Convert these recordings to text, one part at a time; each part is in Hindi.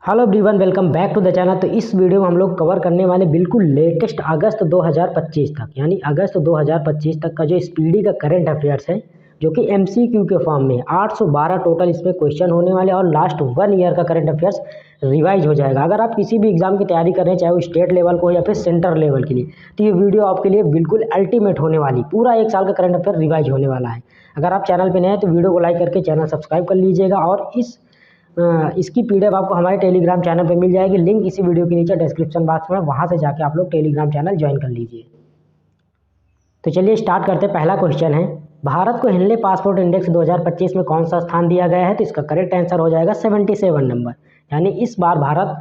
Hello everyone, welcome back to the channel. तो इस वीडियो में हम लोग कवर करने वाले बिल्कुल लेटेस्ट अगस्त 2025 तक, यानी अगस्त 2025 तक का जो स्पीडी का करंट अफेयर्स है, जो कि एमसीक्यू के फॉर्म में 812 टोटल इसमें क्वेश्चन होने वाले और लास्ट 1 ईयर का करंट अफेयर्स रिवाइज हो जाएगा। अगर आप किसी भी एग्जाम की तैयारी कर रहे हैं, चाहे वो स्टेट लेवल को हो या फिर सेंटर लेवल के लिए, तो ये वीडियो आपके लिए बिल्कुल अल्टीमेट होने वाली, पूरा 1 साल का करंट अफेयर रिवाइज होने वाला है। अगर आप चैनल पर नए हैं तो वीडियो को लाइक करके चैनल सब्सक्राइब कर लीजिएगा और इसकी पीडीएफ आपको हमारे टेलीग्राम चैनल पे मिल जाएगी। लिंक इसी वीडियो के नीचे डिस्क्रिप्शन बॉक्स में, वहाँ से जाके आप लोग टेलीग्राम चैनल ज्वाइन कर लीजिए। तो चलिए स्टार्ट करते हैं। पहला क्वेश्चन है, भारत को हेनले पासपोर्ट इंडेक्स 2025 में कौन सा स्थान दिया गया है? तो इसका करेक्ट आंसर हो जाएगा 77 नंबर, यानी इस बार भारत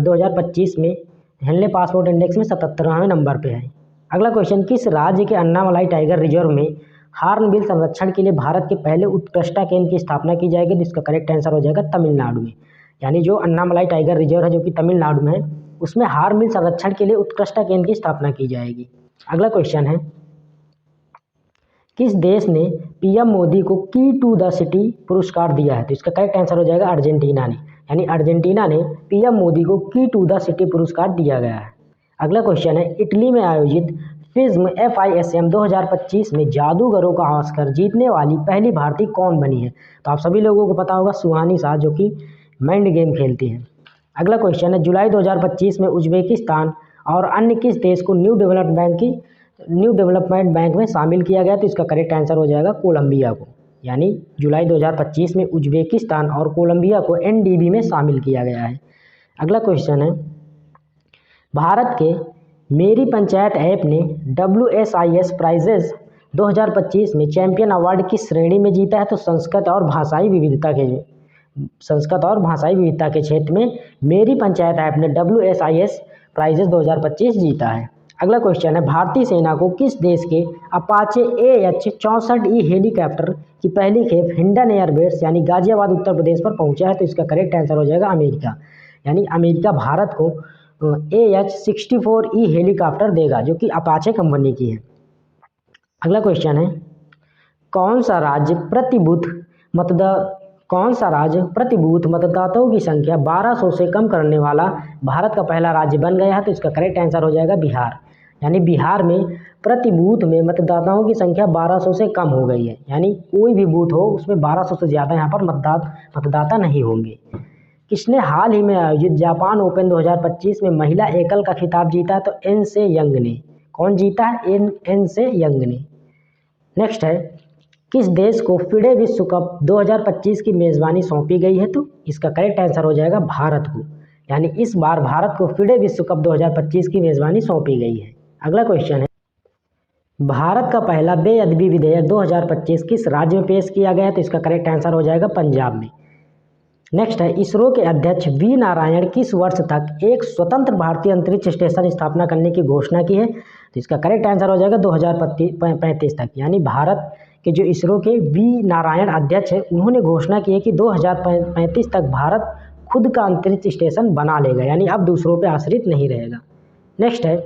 2025 में हेनले पासपोर्ट इंडेक्स में 77वें नंबर पे है। अगला क्वेश्चन, किस राज्य के अन्नामलाई टाइगर रिजर्व में हॉर्नबिल संरक्षण के लिए भारत के पहले उत्कृष्टता केंद्र की स्थापना की जाएगी? तो इसका करेक्ट आंसर हो जाएगा तमिलनाडु में, यानी जो अन्नामलाई टाइगर रिजर्व है जो कि तमिलनाडु में है, उसमें हॉर्नबिल संरक्षण के लिए उत्कृष्टता केंद्र की स्थापना की जाएगी। अगला क्वेश्चन है, किस देश ने पीएम मोदी को की टू द सिटी पुरस्कार दिया है? तो इसका करेक्ट आंसर हो जाएगा अर्जेंटीना ने, यानी अर्जेंटीना ने पीएम मोदी को की टू द सिटी पुरस्कार दिया गया है। अगला क्वेश्चन है, इटली में आयोजित फिज्म FISM 2025 में जादूगरों का ऑस्कर जीतने वाली पहली भारतीय कौन बनी है? तो आप सभी लोगों को पता होगा, सुहानी शाह, जो कि माइंड गेम खेलती हैं। अगला क्वेश्चन है, जुलाई 2025 में उज्बेकिस्तान और अन्य किस देश को न्यू डेवलपमेंट बैंक में शामिल किया गया? तो इसका करेक्ट आंसर हो जाएगा कोलंबिया को, यानी जुलाई 2025 में उज्बेकिस्तान और कोलंबिया को NDB में शामिल किया गया है। अगला क्वेश्चन है, भारत के मेरी पंचायत ऐप ने WSIS प्राइजेस 2025 में चैंपियन अवार्ड किस श्रेणी में जीता है? तो संस्कृत और भाषाई विविधता के क्षेत्र में मेरी पंचायत ऐप ने WSIS प्राइजेस 2025 जीता है। अगला क्वेश्चन है, भारतीय सेना को किस देश के अपाचे AH-64E हेलीकॉप्टर की पहली खेप हिंडन एयरबेस यानी गाजियाबाद उत्तर प्रदेश पर पहुंचा है? तो इसका करेक्ट आंसर हो जाएगा अमेरिका, यानी अमेरिका भारत को AH-64E हेलीकॉप्टर देगा, जो कि अपाचे कंपनी की है। अगला क्वेश्चन है, कौन सा राज्य प्रतिबूथ मतदाताओं की संख्या 1200 से कम करने वाला भारत का पहला राज्य बन गया है? तो इसका करेक्ट आंसर हो जाएगा बिहार, यानी बिहार में प्रतिबूथ में मतदाताओं की संख्या 1200 से कम हो गई है, यानी कोई भी बूथ हो उसमें 1200 से ज़्यादा यहाँ पर मतदाता नहीं होंगे। किसने हाल ही में आयोजित जापान ओपन 2025 में महिला एकल का खिताब जीता? तो एन से यंग ने। कौन जीता है? एन से यंग ने। नेक्स्ट है, किस देश को फिडे विश्व कप 2025 की मेज़बानी सौंपी गई है? तो इसका करेक्ट आंसर हो जाएगा भारत को, यानी इस बार भारत को फिडे विश्व कप 2025 की मेज़बानी सौंपी गई है। अगला क्वेश्चन है, भारत का पहला बेअदबी विधेयक 2025 किस राज्य में पेश किया गया है? तो इसका करेक्ट आंसर हो जाएगा पंजाब में। नेक्स्ट है, इसरो के अध्यक्ष V नारायण किस वर्ष तक एक स्वतंत्र भारतीय अंतरिक्ष स्टेशन स्थापना करने की घोषणा की है? तो इसका करेक्ट आंसर हो जाएगा 2035 तक, यानी भारत के जो इसरो के V नारायण अध्यक्ष है, उन्होंने घोषणा की है कि 2035 तक भारत खुद का अंतरिक्ष स्टेशन बना लेगा, यानी अब दूसरों पर आश्रित नहीं रहेगा। नेक्स्ट है,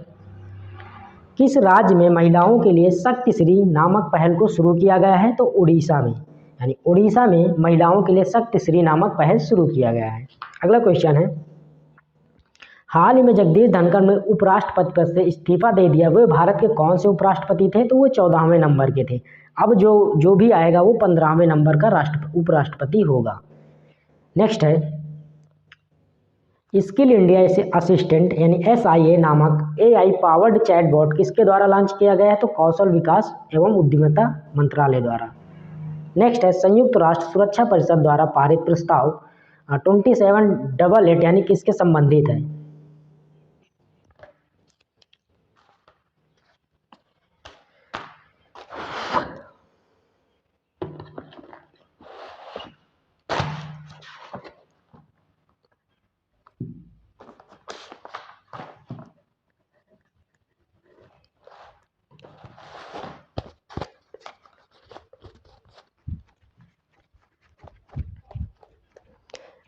किस राज्य में महिलाओं के लिए शक्ति श्री नामक पहल को शुरू किया गया है? तो उड़ीसा में, यानी उड़ीसा में महिलाओं के लिए शक्ति श्री नामक पहल शुरू किया गया है। अगला क्वेश्चन है, हाल ही में जगदीश धनखड़ ने उपराष्ट्रपति पद से इस्तीफा दे दिया, वे भारत के कौन से उपराष्ट्रपति थे? तो वो 14वें नंबर के थे। अब जो भी आएगा वो 15वें नंबर का उपराष्ट्रपति होगा। नेक्स्ट है, स्किल इंडिया असिस्टेंट यानी SIA नामक AI पावर्ड चैटबॉट किसके द्वारा लॉन्च किया गया है? तो कौशल विकास एवं उद्यमिता मंत्रालय द्वारा। नेक्स्ट है, संयुक्त राष्ट्र सुरक्षा परिषद द्वारा पारित प्रस्ताव 2788 यानी किसके संबंधित है?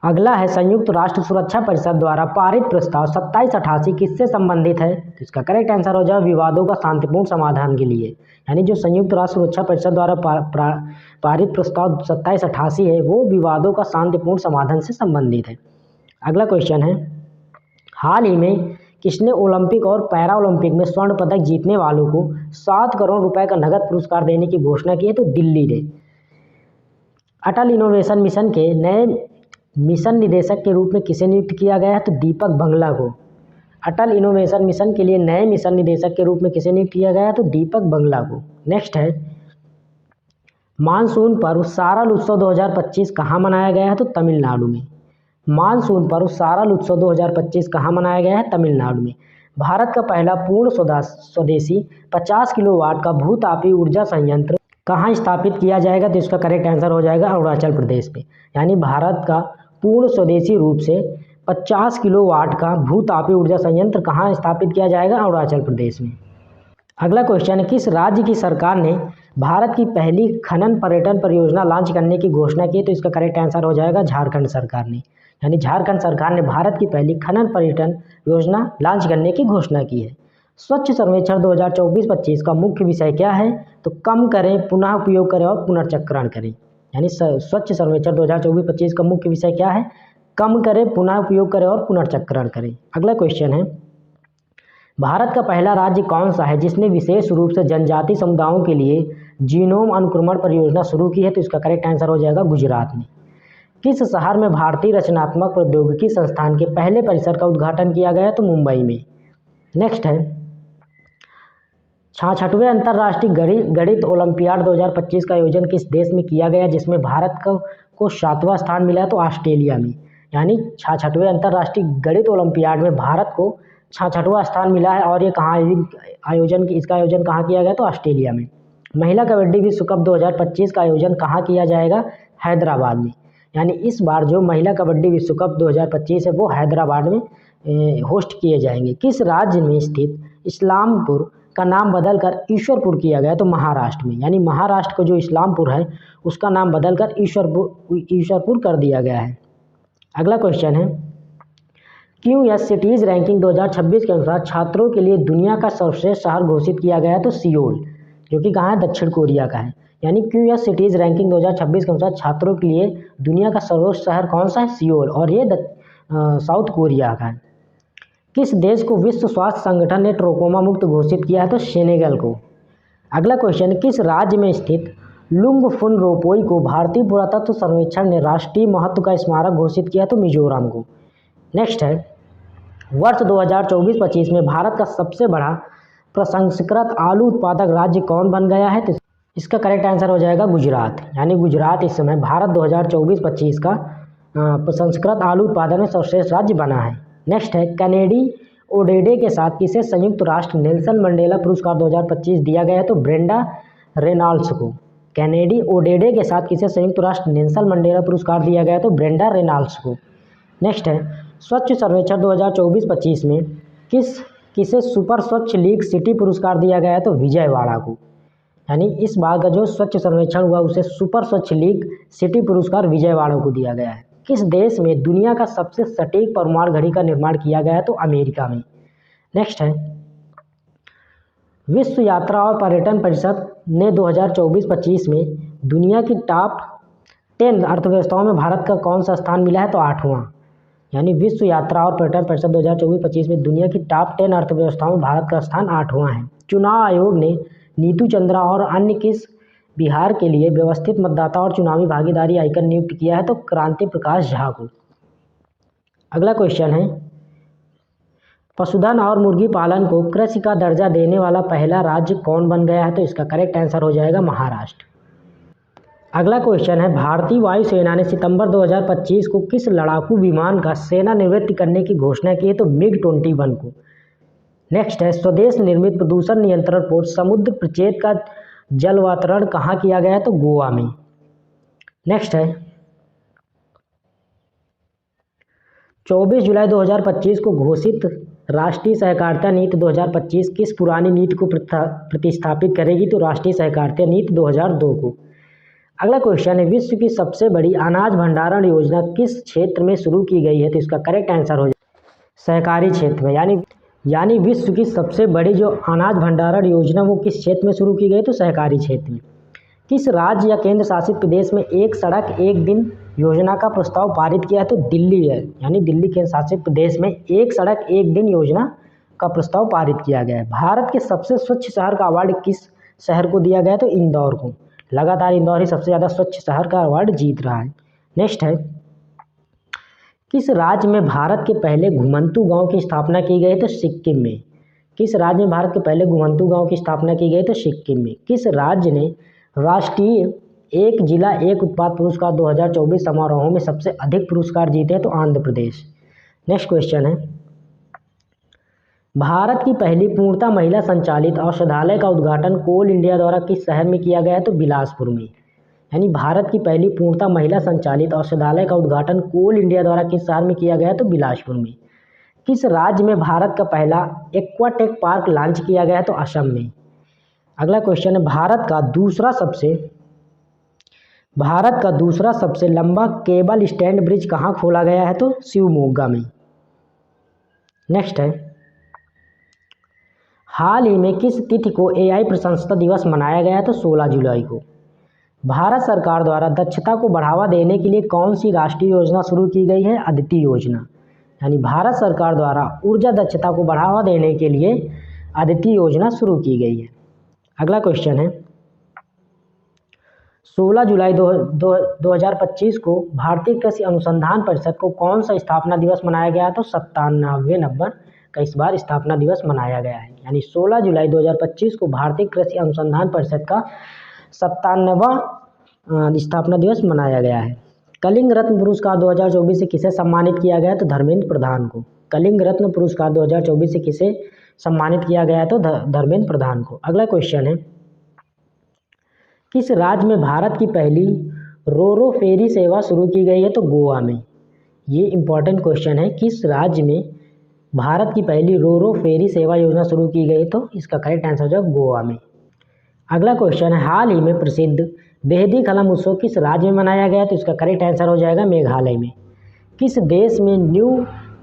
अगला है, संयुक्त राष्ट्र सुरक्षा परिषद द्वारा पारित प्रस्ताव 2788 किससे संबंधित है? तो इसका करेक्ट आंसर हो जाए विवादों का शांतिपूर्ण समाधान के लिए, यानी जो संयुक्त राष्ट्र सुरक्षा परिषद द्वारा पारित प्रस्ताव 2788 है वो विवादों का शांतिपूर्ण समाधान से संबंधित है। अगला क्वेश्चन है, हाल ही में किसने ओलंपिक और पैरा ओलंपिक में स्वर्ण पदक जीतने वालों को 7 करोड़ रुपए का नगद पुरस्कार देने की घोषणा की है? तो दिल्ली ने। अटल इनोवेशन मिशन के नए मिशन निदेशक के रूप में किसे नियुक्त किया गया है? तो दीपक बंगला को। अटल इनोवेशन मिशन के लिए नए मिशन निदेशक के रूप में किसे नियुक्त किया गया है? तो दीपक बंगला को। नेक्स्ट है, मानसून पर्व सारल उत्सव 2025 कहाँ मनाया गया है? तो तमिलनाडु में। मानसून पर्व सारल उत्सव 2025 कहाँ मनाया गया है? तमिलनाडु में। भारत का पहला पूर्ण स्वदेशी 50 किलोवाट का भूतापीय ऊर्जा संयंत्र कहाँ स्थापित किया जाएगा? तो इसका करेक्ट आंसर हो जाएगा अरुणाचल प्रदेश में। यानी भारत का पूर्ण स्वदेशी रूप से 50 किलोवाट का भूतापीय ऊर्जा संयंत्र कहाँ स्थापित किया जाएगा? अरुणाचल प्रदेश में। अगला क्वेश्चन है, किस राज्य की सरकार ने भारत की पहली खनन पर्यटन परियोजना लॉन्च करने की घोषणा की? तो इसका करेक्ट आंसर हो जाएगा झारखंड सरकार ने। यानी झारखंड सरकार ने भारत की पहली खनन पर्यटन योजना लॉन्च करने की घोषणा की है। स्वच्छ सर्वेक्षण 2024-25 का मुख्य विषय क्या है? तो कम करें, पुनः उपयोग करें और पुनर्चक्रण करें। यानी स्वच्छ सर्वेक्षण 2024-25 का मुख्य विषय क्या है? कम करें, पुनः उपयोग करें और पुनर्चक्रण करें। अगला क्वेश्चन है, भारत का पहला राज्य कौन सा है जिसने विशेष रूप से जनजाति समुदायों के लिए जीनोम अनुक्रमण परियोजना शुरू की है? तो इसका करेक्ट आंसर हो जाएगा गुजरात में। किस शहर में भारतीय रचनात्मक प्रौद्योगिकी संस्थान के पहले परिसर का उद्घाटन किया गया? तो मुंबई में। नेक्स्ट है, 66वें अंतर्राष्ट्रीय गणित ओलंपियाड 2025 का आयोजन किस देश में किया गया जिसमें भारत को 7वां स्थान मिला है? तो ऑस्ट्रेलिया में। यानी 66वें अंतर्राष्ट्रीय गणित ओलंपियाड में भारत को 66वां स्थान मिला है और ये कहाँ इसका आयोजन कहाँ किया गया? तो ऑस्ट्रेलिया में। महिला कबड्डी विश्व कप 2025 का आयोजन कहाँ किया जाएगा? हैदराबाद में। यानी इस बार जो महिला कबड्डी विश्व कप 2025 है वो हैदराबाद में होस्ट किए जाएंगे। किस राज्य में स्थित इस्लामपुर का नाम बदलकर ईश्वरपुर किया गया? तो महाराष्ट्र में। यानी महाराष्ट्र को जो इस्लामपुर है उसका नाम बदलकर ईश्वरपुर कर दिया गया है। अगला क्वेश्चन है, QS सिटीज़ रैंकिंग 2026 के अनुसार छात्रों के लिए दुनिया का सर्वश्रेष्ठ शहर घोषित किया गया है? तो सियोल, जो कि कहाँ है? दक्षिण कोरिया का है। यानी QS सिटीज़ रैंकिंग 2026 के अनुसार छात्रों के लिए दुनिया का सर्वोच्च शहर कौन सा है? सियोल, और ये साउथ कोरिया का है। किस देश को विश्व स्वास्थ्य संगठन ने ट्रोकोमा मुक्त घोषित किया है? तो सेनेगल को। अगला क्वेश्चन, किस राज्य में स्थित लुंग फुन रोपोई को भारतीय पुरातत्व सर्वेक्षण ने राष्ट्रीय महत्व का स्मारक घोषित किया? तो मिजोरम को। नेक्स्ट है, वर्ष 2024-25 में भारत का सबसे बड़ा प्रसंस्कृत आलू उत्पादक राज्य कौन बन गया है? तो इसका करेक्ट आंसर हो जाएगा गुजरात। यानी गुजरात इस समय भारत 2024-25 का प्रसंस्कृत आलू उत्पादन में सर्वश्रेष्ठ राज्य बना है। नेक्स्ट है, कैनेडी ओडेडे के साथ किसे संयुक्त राष्ट्र नेल्सन मंडेला पुरस्कार 2025 दिया गया है? तो ब्रेंडा रेनॉल्ड्स को। कैनेडी ओडेडे के साथ किसे संयुक्त राष्ट्र नेल्सन मंडेला पुरस्कार दिया गया है? तो ब्रेंडा रेनॉल्ड्स को। नेक्स्ट है, स्वच्छ सर्वेक्षण 2024-25 में किसे सुपर स्वच्छ लीग सिटी पुरस्कार दिया गया है? तो विजयवाड़ा को। यानी इस बार का जो स्वच्छ सर्वेक्षण हुआ उसे सुपर स्वच्छ लीग सिटी पुरस्कार विजयवाड़ा को दिया गया है। किस देश में दुनिया का सबसे सटीक परमाणु घड़ी का निर्माण किया गया है? तो अमेरिका में। नेक्स्ट है, विश्व यात्रा और पर्यटन परिषद ने 2024-25 में दुनिया की टॉप 10 अर्थव्यवस्थाओं में भारत का कौन सा स्थान मिला है? तो 8वां। यानी विश्व यात्रा और पर्यटन परिषद 2024-25 में दुनिया की टॉप 10 अर्थव्यवस्थाओं में भारत का स्थान 8वां है। चुनाव आयोग ने नीतू चंद्रा और अन्य किस बिहार के लिए व्यवस्थित मतदाता और चुनावी भागीदारी आइकन नियुक्त किया है? तो क्रांति प्रकाश झा को। अगला क्वेश्चन है, पशुधन और मुर्गी पालन को कृषि का दर्जा देने वाला पहला राज्य कौन बन गया है? तो इसका करेक्ट आंसर हो जाएगा महाराष्ट्र। अगला क्वेश्चन है, भारतीय वायुसेना ने सितंबर 2025 को किस लड़ाकू विमान का सेवानिवृत्ति करने की घोषणा की है? तो MiG-21 को। नेक्स्ट है, स्वदेश निर्मित प्रदूषण नियंत्रण पोर्ट समुद्र प्रचेत का जलवातरण कहाँ किया गया है? तो गोवा में। नेक्स्ट है, 24 जुलाई 2025 को घोषित राष्ट्रीय सहकारिता नीति 2025 किस पुरानी नीति को प्रतिस्थापित करेगी? तो राष्ट्रीय सहकारिता नीति 2002 को। अगला क्वेश्चन है, विश्व की सबसे बड़ी अनाज भंडारण योजना किस क्षेत्र में शुरू की गई है? तो इसका करेक्ट आंसर हो जाएगा सहकारी क्षेत्र में। यानी विश्व की सबसे बड़ी जो अनाज भंडारण योजना वो किस क्षेत्र में शुरू की गई? तो सहकारी क्षेत्र में। किस राज्य या केंद्र शासित प्रदेश में एक सड़क एक दिन योजना का प्रस्ताव पारित किया है? तो दिल्ली है, यानी दिल्ली केंद्र शासित प्रदेश में एक सड़क एक दिन योजना का प्रस्ताव पारित किया गया है। भारत के सबसे स्वच्छ शहर का अवार्ड किस शहर को दिया गया है? तो इंदौर को। लगातार इंदौर ही सबसे ज़्यादा स्वच्छ शहर का अवार्ड जीत रहा है। नेक्स्ट है, किस राज्य में भारत के पहले घुमंतू गांव की स्थापना की गई? तो सिक्किम में। किस राज्य में भारत के पहले घुमंतू गांव की स्थापना की गई? तो सिक्किम में। किस राज्य ने राष्ट्रीय एक जिला एक उत्पाद पुरस्कार 2024 समारोहों में सबसे अधिक पुरस्कार जीते हैं? तो आंध्र प्रदेश। नेक्स्ट क्वेश्चन है, भारत की पहली पूर्णतः महिला संचालित औषधालय का उद्घाटन कोल इंडिया द्वारा किस शहर में किया गया है? तो बिलासपुर में। यानी भारत की पहली पूर्णतः महिला संचालित औषधालय का उद्घाटन कोल इंडिया द्वारा किस शहर में किया गया है? तो बिलासपुर में। किस राज्य में भारत का पहला एक्वाटेक पार्क लॉन्च किया गया है? तो असम में। अगला क्वेश्चन है, भारत का दूसरा सबसे लंबा केबल स्टैंड ब्रिज कहाँ खोला गया है? तो शिवमोगा में। नेक्स्ट है, हाल ही में किस तिथि को एआई प्रशंसता दिवस मनाया गया है? तो 16 जुलाई को। भारत सरकार द्वारा दक्षता को बढ़ावा देने के लिए कौन सी राष्ट्रीय योजना शुरू की गई है? अदिति योजना। यानी भारत सरकार द्वारा ऊर्जा दक्षता को बढ़ावा देने के लिए अदिति योजना शुरू की गई है। अगला क्वेश्चन है, 16 जुलाई 2025 को भारतीय कृषि अनुसंधान परिषद को कौन सा स्थापना दिवस मनाया गया? तो 97वें नंबर का इस बार स्थापना दिवस मनाया गया है। यानी 16 जुलाई 2025 को भारतीय कृषि अनुसंधान परिषद का 97वां स्थापना दिवस मनाया गया है। कलिंग रत्न पुरस्कार 2024 से किसे सम्मानित किया गया? तो धर्मेंद्र प्रधान को। कलिंग रत्न पुरस्कार 2024 से किसे सम्मानित किया गया है? तो धर्मेंद्र प्रधान को। अगला क्वेश्चन है, किस राज्य में भारत की पहली रोरो फेरी सेवा शुरू की गई है? तो गोवा में। ये इंपॉर्टेंट क्वेश्चन है, किस राज्य में भारत की पहली रोरो फेरी सेवा योजना शुरू की गई? तो इसका करेक्ट आंसर हो जाएगा गोवा में। अगला क्वेश्चन है, हाल ही में प्रसिद्ध बेहदी खलम उत्सव किस राज्य में मनाया गया? तो इसका करेक्ट आंसर हो जाएगा मेघालय में। किस देश में न्यू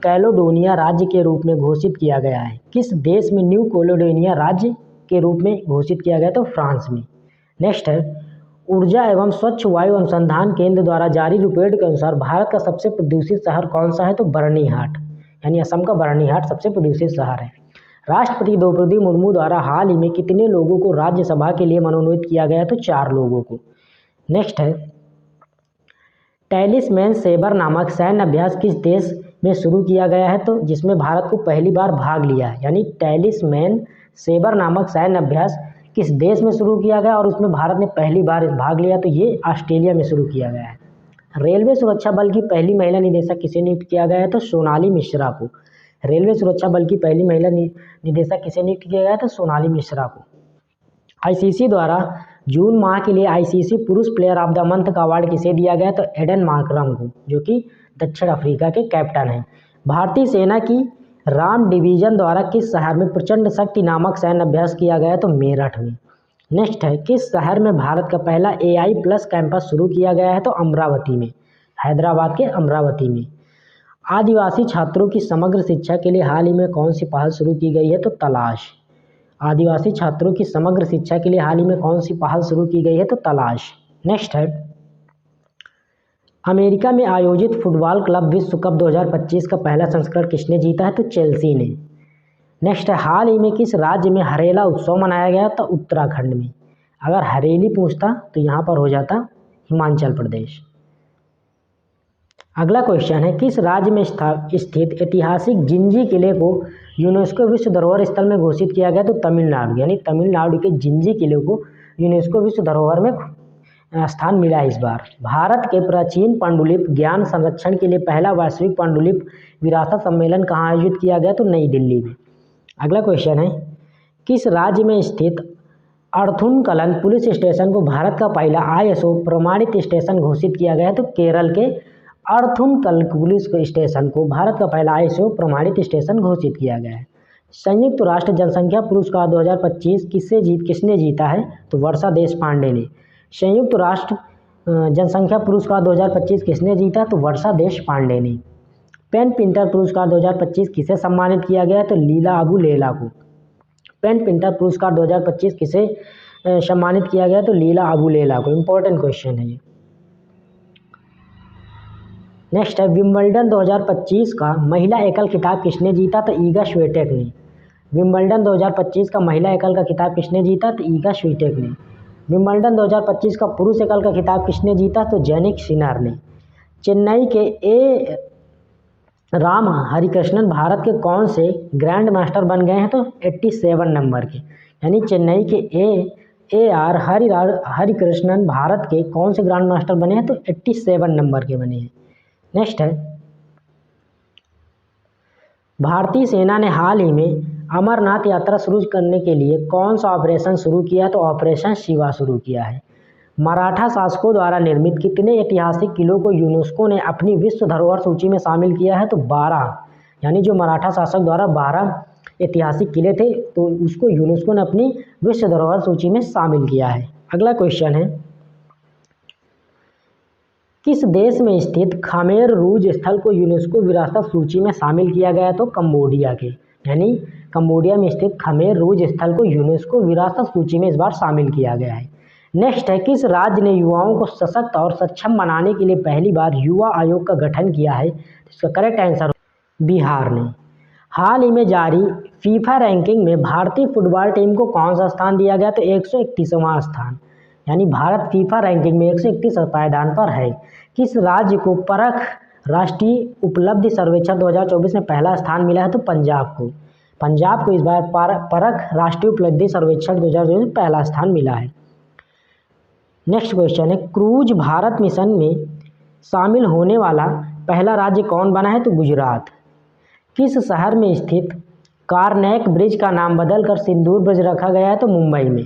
कैलोडोनिया राज्य के रूप में घोषित किया गया है? किस देश में न्यू कैलोडोनिया राज्य के रूप में घोषित किया गया? तो फ्रांस में। नेक्स्ट है, ऊर्जा एवं स्वच्छ वायु अनुसंधान केंद्र द्वारा जारी रिपोर्ट के अनुसार भारत का सबसे प्रदूषित शहर कौन सा है? तो बर्नीहाट। यानी असम का बर्नीहाट सबसे प्रदूषित शहर है। राष्ट्रपति द्रौपदी मुर्मू द्वारा हाल ही में कितने लोगों को राज्यसभा के लिए मनोनीत किया गया? तो 4 लोगों को। नेक्स्ट है, टैलिस्मैन सेबर नामक सैन्य अभ्यास किस देश में शुरू किया गया है? तो जिसमें भारत को पहली बार भाग लिया है। यानी टैलिस्मैन सेबर नामक सैन्य अभ्यास किस देश में शुरू किया गया और उसमें भारत ने पहली बार भाग लिया? तो ये ऑस्ट्रेलिया में शुरू किया गया है। रेलवे सुरक्षा बल की पहली महिला निदेशक किसे नियुक्त किया गया है? तो सोनाली मिश्रा को। रेलवे सुरक्षा बल की पहली महिला निदेशक किसे नियुक्त किया गया? तो सोनाली मिश्रा को। आईसीसी द्वारा जून माह के लिए आईसीसी पुरुष प्लेयर ऑफ द मंथ का अवार्ड किसे दिया गया? तो एडन मार्करम को, जो कि दक्षिण अफ्रीका के कैप्टन हैं। भारतीय सेना की राम डिवीजन द्वारा किस शहर में प्रचंड शक्ति नामक सैन्य अभ्यास किया गया? तो मेरठ में। नेक्स्ट है, किस शहर में भारत का पहला AI प्लस कैंपस शुरू किया गया है? तो अमरावती में, हैदराबाद के अमरावती में। आदिवासी छात्रों की समग्र शिक्षा के लिए हाल ही में कौन सी पहल शुरू की गई है? तो तलाश। आदिवासी छात्रों की समग्र शिक्षा के लिए हाल ही में कौन सी पहल शुरू की गई है? तो तलाश। नेक्स्ट है, अमेरिका में आयोजित फुटबॉल क्लब विश्व कप 2025 का पहला संस्करण किसने जीता है? तो चेल्सी ने। नेक्स्ट है, हाल ही में किस राज्य में हरेला उत्सव मनाया गया? तो उत्तराखंड में। अगर हरेली पूछता तो यहाँ पर हो जाता हिमाचल प्रदेश। अगला क्वेश्चन है, किस राज्य में स्थित ऐतिहासिक जिंजी किले को यूनेस्को विश्व धरोहर स्थल में घोषित किया गया? तो तमिलनाडु। यानी तमिलनाडु के जिंजी किले को यूनेस्को विश्व धरोहर में स्थान मिला है इस बार। भारत के प्राचीन पांडुलिपि ज्ञान संरक्षण के लिए पहला वैश्विक पांडुलिपि विरासत सम्मेलन कहाँ आयोजित किया गया? तो नई दिल्ली में। अगला क्वेश्चन है, किस राज्य में स्थित अर्थुनकलन पुलिस स्टेशन को भारत का पहला ISO प्रमाणित स्टेशन घोषित किया गया? तो केरल के अर्थुनकल पुलिस स्टेशन को भारत का पहला ISO प्रमाणित स्टेशन घोषित किया गया है। संयुक्त राष्ट्र जनसंख्या पुरस्कार 2025 किसने जीता है? तो वर्षा देशपांडे ने। संयुक्त राष्ट्र जनसंख्या पुरस्कार 2025 किसने जीता? तो वर्षा देशपांडे ने। पेन पिंटर पुरस्कार 2025 किसे सम्मानित किया गया? तो लीला अबू लेला को। पेन पिंटर पुरस्कार 2025 किसे सम्मानित किया गया? तो लीला अबू लेला को। इम्पोर्टेंट क्वेश्चन है ये। नेक्स्ट है विंबलडन 2025 का महिला एकल खिताब किसने जीता? तो ईगा स्विएटेक ने। विंबलडन 2025 का महिला एकल का खिताब किसने जीता? तो ईगा स्विएटेक ने। विंबलडन 2025 का पुरुष एकल का खिताब किसने जीता? तो जैनिक सिनर ने। चेन्नई के ए राम हरिकृष्णन भारत के कौन से ग्रैंड मास्टर बन गए हैं? तो 87 नंबर के। यानी चेन्नई के ए आर हरिकृष्णन भारत के कौन से ग्रैंड मास्टर बने हैं? तो 87 नंबर के बने हैं। नेक्स्ट है भारतीय सेना ने हाल ही में अमरनाथ यात्रा शुरू करने के लिए कौन सा ऑपरेशन शुरू किया? तो ऑपरेशन शिवा शुरू किया है। मराठा शासकों द्वारा निर्मित कितने ऐतिहासिक किलों को यूनेस्को ने अपनी विश्व धरोहर सूची में शामिल किया है? तो 12। यानी जो मराठा शासक द्वारा 12 ऐतिहासिक किले थे तो उसको यूनेस्को ने अपनी विश्व धरोहर सूची में शामिल किया है। अगला क्वेश्चन है किस देश में स्थित खमेर रूज स्थल को यूनेस्को विरासत सूची में शामिल किया गया? तो कंबोडिया के। यानी कंबोडिया में स्थित खमेर रूज स्थल को यूनेस्को विरासत सूची में इस बार शामिल किया गया है। नेक्स्ट है किस राज्य ने युवाओं को सशक्त और सक्षम बनाने के लिए पहली बार युवा आयोग का गठन किया है? इसका करेक्ट आंसर बिहार ने। हाल ही में जारी फीफा रैंकिंग में भारतीय फुटबॉल टीम को कौन सा स्थान दिया गया? तो 131वां स्थान। यानी भारत फीफा रैंकिंग में 131 पायदान पर है। किस राज्य को परख राष्ट्रीय उपलब्धि सर्वेक्षण 2024 में पहला स्थान मिला है? तो पंजाब को। पंजाब को इस बार परख राष्ट्रीय उपलब्धि सर्वेक्षण 2024 में पहला स्थान मिला है। नेक्स्ट क्वेश्चन है क्रूज भारत मिशन में शामिल होने वाला पहला राज्य कौन बना है? तो गुजरात। किस शहर में स्थित कार्नेक ब्रिज का नाम बदलकर सिंदूर ब्रिज रखा गया है? तो मुंबई में।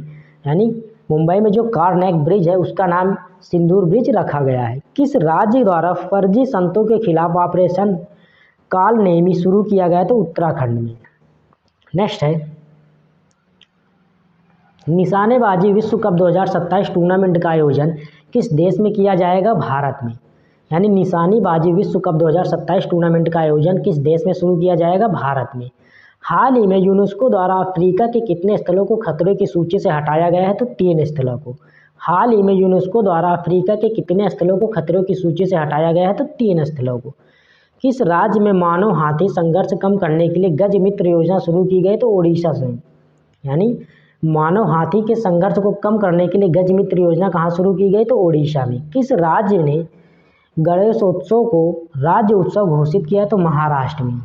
यानी मुंबई में जो कार्नेक ब्रिज है उसका नाम सिंदूर ब्रिज रखा गया है। किस राज्य द्वारा फर्जी संतों के खिलाफ ऑपरेशन कालनेमी शुरू किया गया? तो उत्तराखंड में। नेक्स्ट है निशानेबाजी विश्व कप 2027 टूर्नामेंट का आयोजन किस देश में किया जाएगा? भारत में। यानी निशानेबाजी विश्व कप 2027 टूर्नामेंट का आयोजन किस देश में शुरू किया जाएगा? भारत में। हाल ही में यूनेस्को द्वारा अफ्रीका के कितने स्थलों को खतरे की सूची से हटाया गया है? तो 3 स्थलों को। हाल ही में यूनेस्को द्वारा अफ्रीका के कितने स्थलों को खतरों की सूची से हटाया गया है? तो 3 स्थलों को। किस राज्य में मानव हाथी संघर्ष कम करने के लिए गज मित्र योजना शुरू की गई? तो ओडिशा से। यानी मानव हाथी के संघर्ष को कम करने के लिए गज मित्र योजना कहाँ शुरू की गई? तो ओडिशा में। किस राज्य ने गणेशोत्सव को राज्य उत्सव घोषित किया? तो महाराष्ट्र में।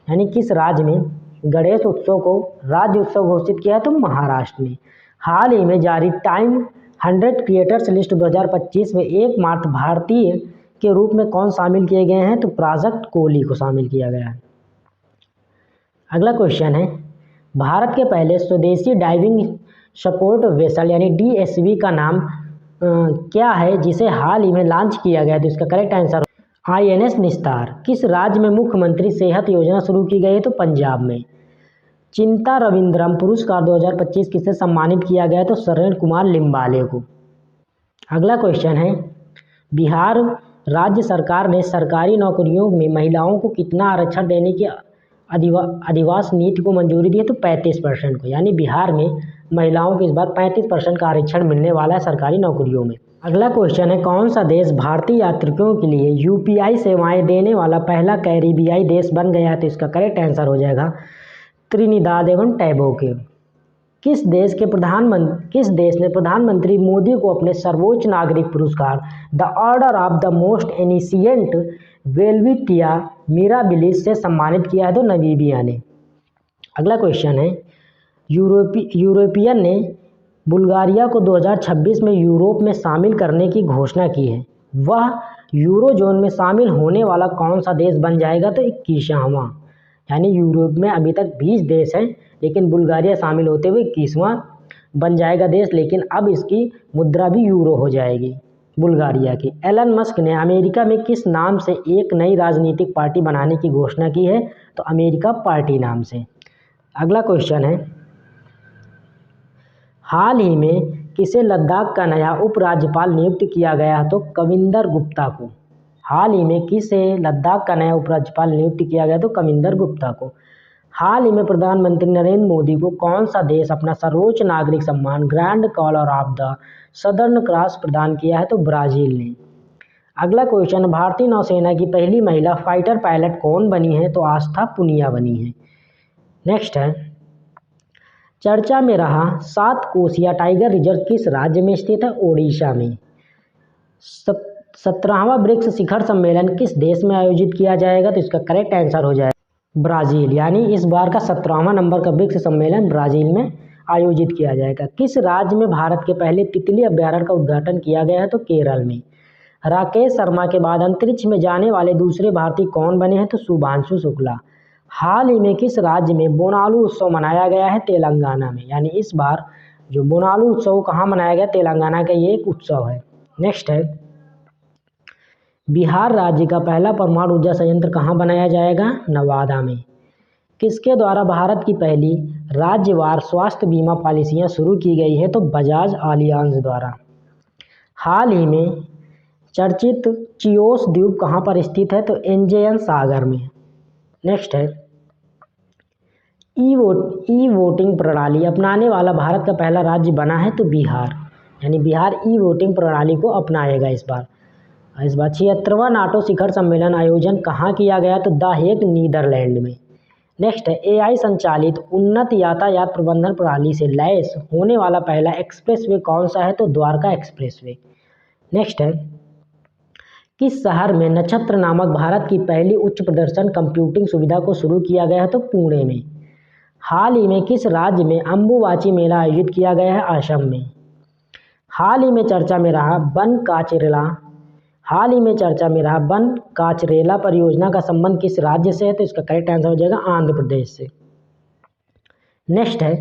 यानी किस राज्य में गणेश उत्सव को राज्य उत्सव घोषित किया है? तो महाराष्ट्र में। हाल ही में जारी टाइम 100 क्रिएटर्स लिस्ट 2025 में एकमात्र भारतीय के रूप में कौन शामिल किए गए हैं? तो प्राजक्त कोहली को शामिल किया गया है। अगला क्वेश्चन है भारत के पहले स्वदेशी डाइविंग सपोर्ट वेसल यानी DSV का नाम क्या है जिसे हाल ही में लॉन्च किया गया? तो इसका करेक्ट आंसर INS निस्तार। किस राज्य में मुख्यमंत्री सेहत योजना शुरू की गई है? तो पंजाब में। चिंता रविंद्रम पुरस्कार 2025 किसे सम्मानित किया गया है? तो शरण कुमार लिम्बाले को। अगला क्वेश्चन है बिहार राज्य सरकार ने सरकारी नौकरियों में महिलाओं को कितना आरक्षण देने की अधिवास नीति को मंजूरी दी है? तो 35% को। यानी बिहार में महिलाओं को इस बार 35% का आरक्षण मिलने वाला है सरकारी नौकरियों में। अगला क्वेश्चन है कौन सा देश भारतीय यात्रियों के लिए UPI सेवाएं देने वाला पहला कैरिबियाई देश बन गया है? तो इसका करेक्ट आंसर हो जाएगा त्रिनिदाद एवं टैबोगो। किस देश ने प्रधानमंत्री मोदी को अपने सर्वोच्च नागरिक पुरस्कार the Order of the Most Ancient Welwitschia Mirabilis से सम्मानित किया है? तो नामीबिया ने। अगला क्वेश्चन है यूरोपियन ने बुल्गारिया को 2026 में यूरोप में शामिल करने की घोषणा की है। वह यूरोजोन में शामिल होने वाला कौन सा देश बन जाएगा? तो 21वां। यानी यूरोप में अभी तक 20 देश हैं लेकिन बुल्गारिया शामिल होते हुए 21वां बन जाएगा देश। लेकिन अब इसकी मुद्रा भी यूरो हो जाएगी बुल्गारिया की। एलन मस्क ने अमेरिका में किस नाम से एक नई राजनीतिक पार्टी बनाने की घोषणा की है? तो अमेरिका पार्टी नाम से। अगला क्वेश्चन है हाल ही में किसे लद्दाख का नया उपराज्यपाल नियुक्त किया गया? तो कविंदर गुप्ता को। हाल ही में किसे लद्दाख का नया उपराज्यपाल नियुक्त किया गया? तो कविंदर गुप्ता को। हाल ही में प्रधानमंत्री नरेंद्र मोदी को कौन सा देश अपना सर्वोच्च नागरिक सम्मान Grand Collar of the Southern Cross प्रदान किया है? तो ब्राज़ील ने। अगला क्वेश्चन, भारतीय नौसेना की पहली महिला फाइटर पायलट कौन बनी है? तो आस्था पुनिया बनी है। नेक्स्ट है, चर्चा में रहा 7 कोसिया टाइगर रिजर्व किस राज्य में स्थित है? ओडिशा में। 17वां ब्रिक्स शिखर सम्मेलन किस देश में आयोजित किया जाएगा? तो इसका करेक्ट आंसर हो जाएगा ब्राज़ील। यानी इस बार का 17वां नंबर का ब्रिक्स सम्मेलन ब्राज़ील में आयोजित किया जाएगा। किस राज्य में भारत के पहले तितली अभ्यारण्य का उद्घाटन किया गया है? तो केरल में। राकेश शर्मा के बाद अंतरिक्ष में जाने वाले दूसरे भारतीय कौन बने हैं? तो शुभांशु शुक्ला। हाल ही में किस राज्य में बोनालू उत्सव मनाया गया है? तेलंगाना में। यानी इस बार जो बोनालू उत्सव कहाँ मनाया गया? तेलंगाना का ये एक उत्सव है। नेक्स्ट है, बिहार राज्य का पहला परमाणु ऊर्जा संयंत्र कहाँ बनाया जाएगा? नवादा में। किसके द्वारा भारत की पहली राज्यवार स्वास्थ्य बीमा पॉलिसियाँ शुरू की गई है? तो बजाज आलियांज द्वारा। हाल ही में चर्चित चियोस द्वीप कहाँ पर स्थित है? तो एंजेयन सागर में। नेक्स्ट है, ई वोटिंग प्रणाली अपनाने वाला भारत का पहला राज्य बना है? तो बिहार। यानी बिहार ई वोटिंग प्रणाली को अपनाएगा इस बार। 76वां नाटो शिखर सम्मेलन आयोजन कहाँ किया गया? तो द हेग, नीदरलैंड में। नेक्स्ट है, एआई संचालित उन्नत यातायात प्रबंधन प्रणाली से लैस होने वाला पहला एक्सप्रेसवे कौन सा है? तो द्वारका एक्सप्रेसवे। नेक्स्ट है, किस शहर में नक्षत्र नामक भारत की पहली उच्च प्रदर्शन कंप्यूटिंग सुविधा को शुरू किया गया है? तो पुणे में। हाल ही में किस राज्य में अम्बुबाची मेला आयोजित किया गया है? असम में। हाल ही में चर्चा में रहा बन काचरेला परियोजना का संबंध किस राज्य से है? तो इसका करेक्ट आंसर हो जाएगा आंध्र प्रदेश से। नेक्स्ट है,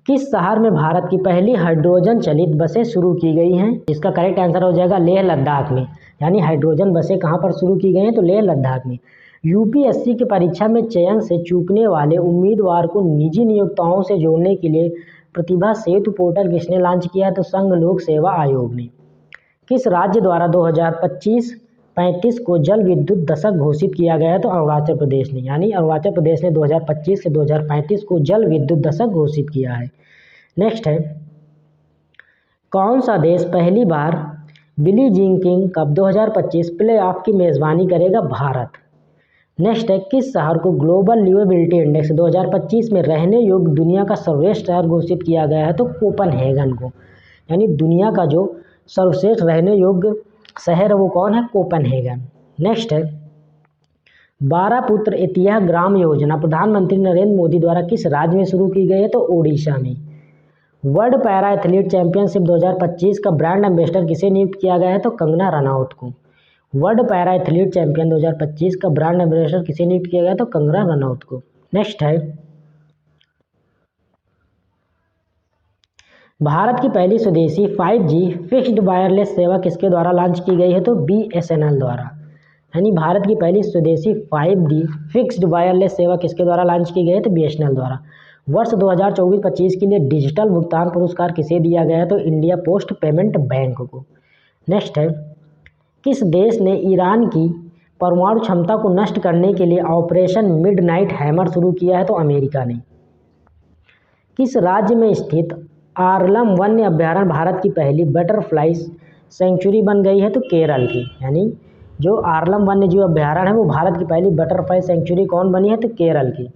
किस शहर में भारत की पहली हाइड्रोजन चलित बसें शुरू की गई हैं? इसका करेक्ट आंसर हो जाएगा लेह लद्दाख में। यानी हाइड्रोजन बसें कहाँ पर शुरू की गई हैं? तो लेह लद्दाख में। यूपीएससी की परीक्षा में चयन से चूकने वाले उम्मीदवार को निजी नियोक्ताओं से जोड़ने के लिए प्रतिभा सेतु पोर्टल किसने लॉन्च किया है? तो संघ लोक सेवा आयोग ने। किस राज्य द्वारा 2025-35 को जल विद्युत दशक घोषित किया गया है? तो अरुणाचल प्रदेश ने। यानी अरुणाचल प्रदेश ने 2025 से 2035 को जल विद्युत दशक घोषित किया है। नेक्स्ट है, कौन सा देश पहली बार Billie Jean King Cup 2025 play off की मेज़बानी करेगा? भारत। नेक्स्ट है, किस शहर को ग्लोबल लिवेबिलिटी इंडेक्स 2025 में रहने योग्य दुनिया का सर्वश्रेष्ठ शहर घोषित किया गया है? तो कोपनहेगन को। यानी दुनिया का जो सर्वश्रेष्ठ रहने योग्य शहर है वो कौन है? कोपनहेगन। नेक्स्ट है, 12 पुत्र एतिहा ग्राम योजना प्रधानमंत्री नरेंद्र मोदी द्वारा किस राज्य में शुरू की गई है? तो ओडिशा में। वर्ल्ड पैरा एथलीट चैंपियनशिप 2025 का ब्रांड एम्बेसडर किसे नियुक्त किया गया है? तो कंगना रनौत को। वर्ल्ड पैरा एथलीट चैंपियन 2025 का ब्रांड एम्बेसडर किसे नियुक्त किया गया? तो कंगना रनौत को। नेक्स्ट है, भारत की पहली स्वदेशी 5G फिक्स्ड वायरलेस सेवा किसके द्वारा लॉन्च की गई है? तो BSNL द्वारा। यानी भारत की पहली स्वदेशी 5G फिक्स्ड वायरलेस सेवा किसके द्वारा लॉन्च की गई है? तो BSNL द्वारा। वर्ष 2024-25 के लिए डिजिटल भुगतान पुरस्कार किसे दिया गया है? तो इंडिया पोस्ट पेमेंट बैंक को। नेक्स्ट है, किस देश ने ईरान की परमाणु क्षमता को नष्ट करने के लिए ऑपरेशन मिडनाइट हैमर शुरू किया है? तो अमेरिका ने। किस राज्य में स्थित आरलम वन्य अभ्यारण्य भारत की पहली बटरफ्लाई सेंचुरी बन गई है? तो केरल की। यानी जो आरलम वन्य जीव अभ्यारण्य है वो भारत की पहली बटरफ्लाई सेंचुरी कौन बनी है? तो केरल की।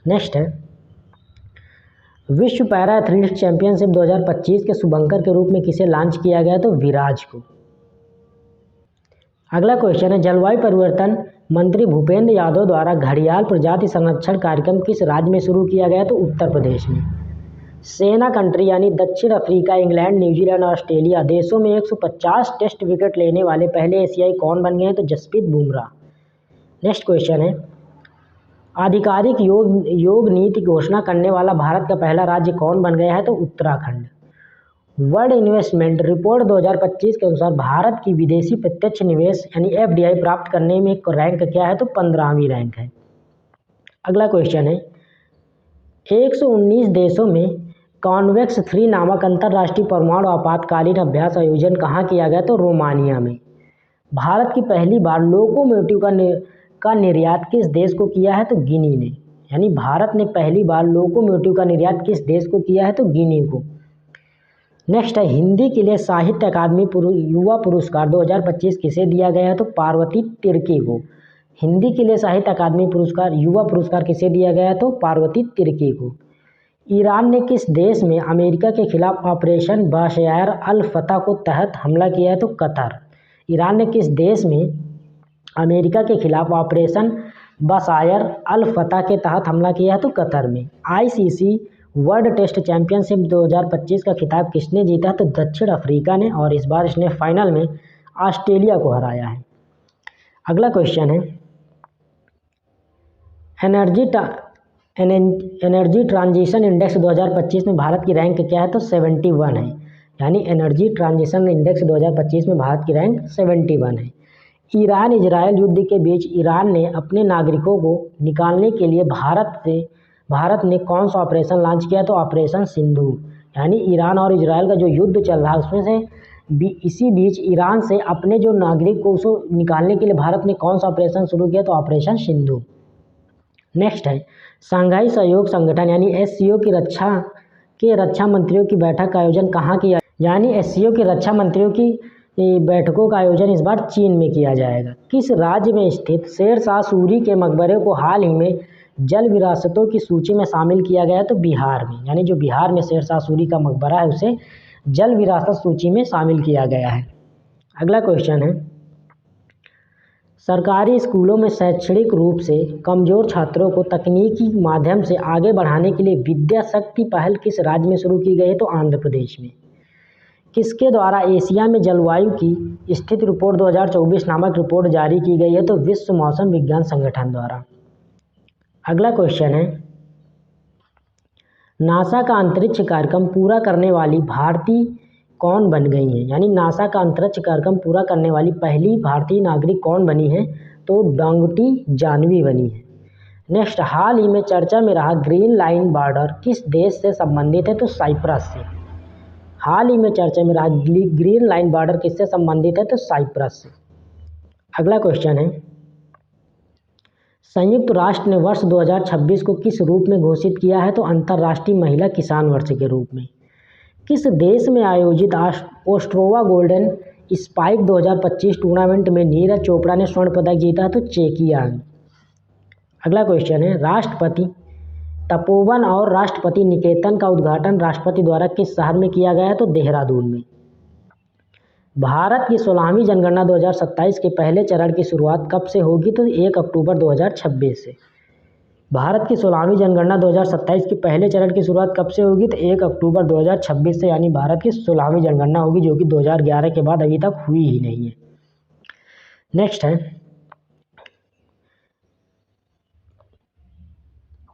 नेक्स्ट है, विश्व पैरा एथलीट्स चैंपियनशिप 2025 के शुभंकर के रूप में किसे लॉन्च किया गया? तो विराज को। अगला क्वेश्चन है, जलवायु परिवर्तन मंत्री भूपेंद्र यादव द्वारा घड़ियाल प्रजाति संरक्षण कार्यक्रम किस राज्य में शुरू किया गया? तो उत्तर प्रदेश में। सेना कंट्री यानी दक्षिण अफ्रीका, इंग्लैंड, न्यूजीलैंड और ऑस्ट्रेलिया देशों में 150 टेस्ट विकेट लेने वाले पहले एशियाई कौन बन गए हैं? तो जसप्रीत बुमराह। नेक्स्ट क्वेश्चन है, आधिकारिक योग नीति घोषणा करने वाला भारत का पहला राज्य कौन बन गया है? तो उत्तराखंड। वर्ल्ड इन्वेस्टमेंट रिपोर्ट 2025 के अनुसार भारत की विदेशी प्रत्यक्ष निवेश यानी FDI प्राप्त करने में रैंक क्या है? तो 15वीं रैंक है। अगला क्वेश्चन है, 119 देशों में कॉन्वेक्स 3 नामक अंतर्राष्ट्रीय परमाणु आपातकालीन अभ्यास आयोजन कहाँ किया गया? तो रोमानिया में। भारत की पहली बार लोकोमोटिव का निर्यात किस देश को किया है? तो गिनी ने। यानी भारत ने पहली बार लोकोमोटिव का निर्यात किस देश को किया है? तो गिनी को। नेक्स्ट है हिंदी के लिए साहित्य अकादमी युवा पुरस्कार 2025 किसे दिया गया है? तो पार्वती तिर्की को। हिंदी के लिए साहित्य अकादमी पुरस्कार युवा पुरस्कार किसे दिया गया है? तो पार्वती तिर्की को। ईरान ने किस देश में अमेरिका के खिलाफ ऑपरेशन बाशयार अल फतह को तहत हमला किया है? तो कतर। ईरान ने किस देश में अमेरिका के खिलाफ ऑपरेशन बाशयार अल फतह के तहत हमला किया है? तो कतर में। आईसीसी वर्ल्ड टेस्ट चैंपियनशिप 2025 का खिताब किसने जीता? तो दक्षिण अफ्रीका ने, और इस बार इसने फाइनल में ऑस्ट्रेलिया को हराया है। अगला क्वेश्चन है एनर्जी ट्रांजिशन इंडेक्स 2025 में भारत की रैंक क्या है? तो 71 है। यानी एनर्जी ट्रांजिशन इंडेक्स 2025 में भारत की रैंक 71 है। ईरान इजराइल युद्ध के बीच ईरान ने अपने नागरिकों को निकालने के लिए भारत ने कौन सा ऑपरेशन लॉन्च किया? तो ऑपरेशन सिंदूर। यानी ईरान और इजराइल का जो युद्ध चल रहा है उसमें से इसी बीच ईरान से अपने जो नागरिक को उसको निकालने के लिए भारत ने कौन सा ऑपरेशन शुरू किया? तो ऑपरेशन सिंदूर। नेक्स्ट है शंघाई सहयोग संगठन यानी एससीओ की रक्षा मंत्रियों की बैठक का आयोजन कहाँ किया? यानी एससीओ की रक्षा मंत्रियों की बैठकों का आयोजन इस बार चीन में किया जाएगा। किस राज्य में स्थित शेर शाह सूरी के मकबरे को हाल ही में जल विरासतों की सूची में शामिल किया गया है? तो बिहार में। यानी जो बिहार में शेर शाह सूरी का मकबरा है उसे जल विरासत सूची में शामिल किया गया है। अगला क्वेश्चन है सरकारी स्कूलों में शैक्षणिक रूप से कमजोर छात्रों को तकनीकी माध्यम से आगे बढ़ाने के लिए विद्या शक्ति पहल किस राज्य में शुरू की गई है? तो आंध्र प्रदेश में। किसके द्वारा एशिया में जलवायु की स्थिति रिपोर्ट 2024 नामक रिपोर्ट जारी की गई है? तो विश्व मौसम विज्ञान संगठन द्वारा। अगला क्वेश्चन है नासा का अंतरिक्ष कार्यक्रम पूरा करने वाली भारतीय कौन बन गई है? यानी नासा का अंतरिक्ष कार्यक्रम पूरा करने वाली पहली भारतीय नागरिक कौन बनी है? तो डोंगटी जानवी बनी है। नेक्स्ट हाल ही में चर्चा में रहा ग्रीन लाइन बॉर्डर किस देश से संबंधित है? तो साइप्रस से। हाल ही में चर्चा में रहा ग्रीन लाइन बॉर्डर किससे संबंधित है? तो साइप्रस से। अगला क्वेश्चन है संयुक्त राष्ट्र ने वर्ष 2026 को किस रूप में घोषित किया है? तो अंतर्राष्ट्रीय महिला किसान वर्ष के रूप में। किस देश में आयोजित ओस्ट्रोवा गोल्डन स्पाइक 2025 टूर्नामेंट में नीरज चोपड़ा ने स्वर्ण पदक जीता? तो चेकिया में। अगला क्वेश्चन है राष्ट्रपति तपोवन और राष्ट्रपति निकेतन का उद्घाटन राष्ट्रपति द्वारा किस शहर में किया गया है? तो देहरादून में। भारत की 16वीं जनगणना 2027 के पहले चरण की शुरुआत कब से होगी? तो 1 अक्टूबर 2026 से। भारत की 16वीं जनगणना 2027 के पहले चरण की शुरुआत कब से होगी? तो 1 अक्टूबर 2026 से। यानी भारत की 16वीं जनगणना होगी जो कि 2011 के बाद अभी तक हुई ही नहीं है। नेक्स्ट है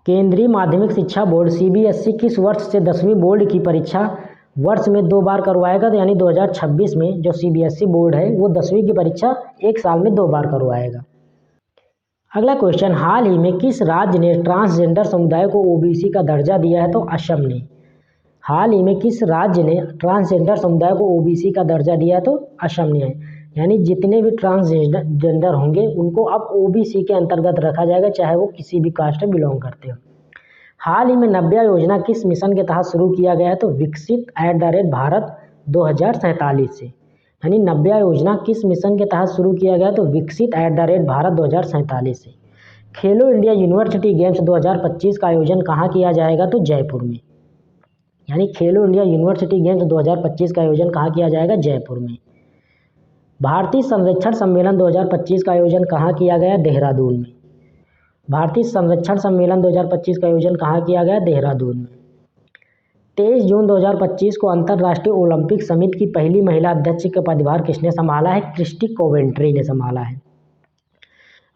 केंद्रीय माध्यमिक शिक्षा बोर्ड सीबीएसई किस वर्ष से 10वीं बोर्ड की परीक्षा वर्ष में 2 बार करवाएगा? तो यानी 2026 में जो सीबीएसई बोर्ड है वो 10वीं की परीक्षा एक साल में 2 बार करवाएगा। अगला क्वेश्चन हाल ही में किस राज्य ने ट्रांसजेंडर समुदाय को ओबीसी का दर्जा दिया है? तो असम ने। हाल ही में किस राज्य ने ट्रांसजेंडर समुदाय को ओबीसी का दर्जा दिया है? तो असम ने है। यानी जितने भी ट्रांसजेंडर होंगे उनको अब ओबीसी के अंतर्गत रखा जाएगा चाहे वो किसी भी कास्ट से बिलोंग करते हो। हाल ही में नव्या योजना किस मिशन के तहत शुरू किया गया है? तो विकसित @भारत 2047 से। यानी नव्या योजना किस मिशन के तहत शुरू किया गया? तो विकसित @भारत 2047 से। खेलो इंडिया यूनिवर्सिटी गेम्स 2025 का आयोजन कहाँ किया जाएगा? तो जयपुर में। यानी खेलो इंडिया यूनिवर्सिटी गेम्स 2025 का आयोजन कहाँ किया जाएगा? जयपुर में। भारतीय संरक्षण सम्मेलन 2025 का आयोजन कहाँ किया गया? देहरादून में। भारतीय संरक्षण सम्मेलन 2025 का आयोजन कहाँ किया गया? देहरादून में। 23 जून 2025 को अंतर्राष्ट्रीय ओलंपिक समिति की पहली महिला अध्यक्ष का पदभार किसने संभाला है? क्रिस्टी कोवेंट्री ने संभाला है।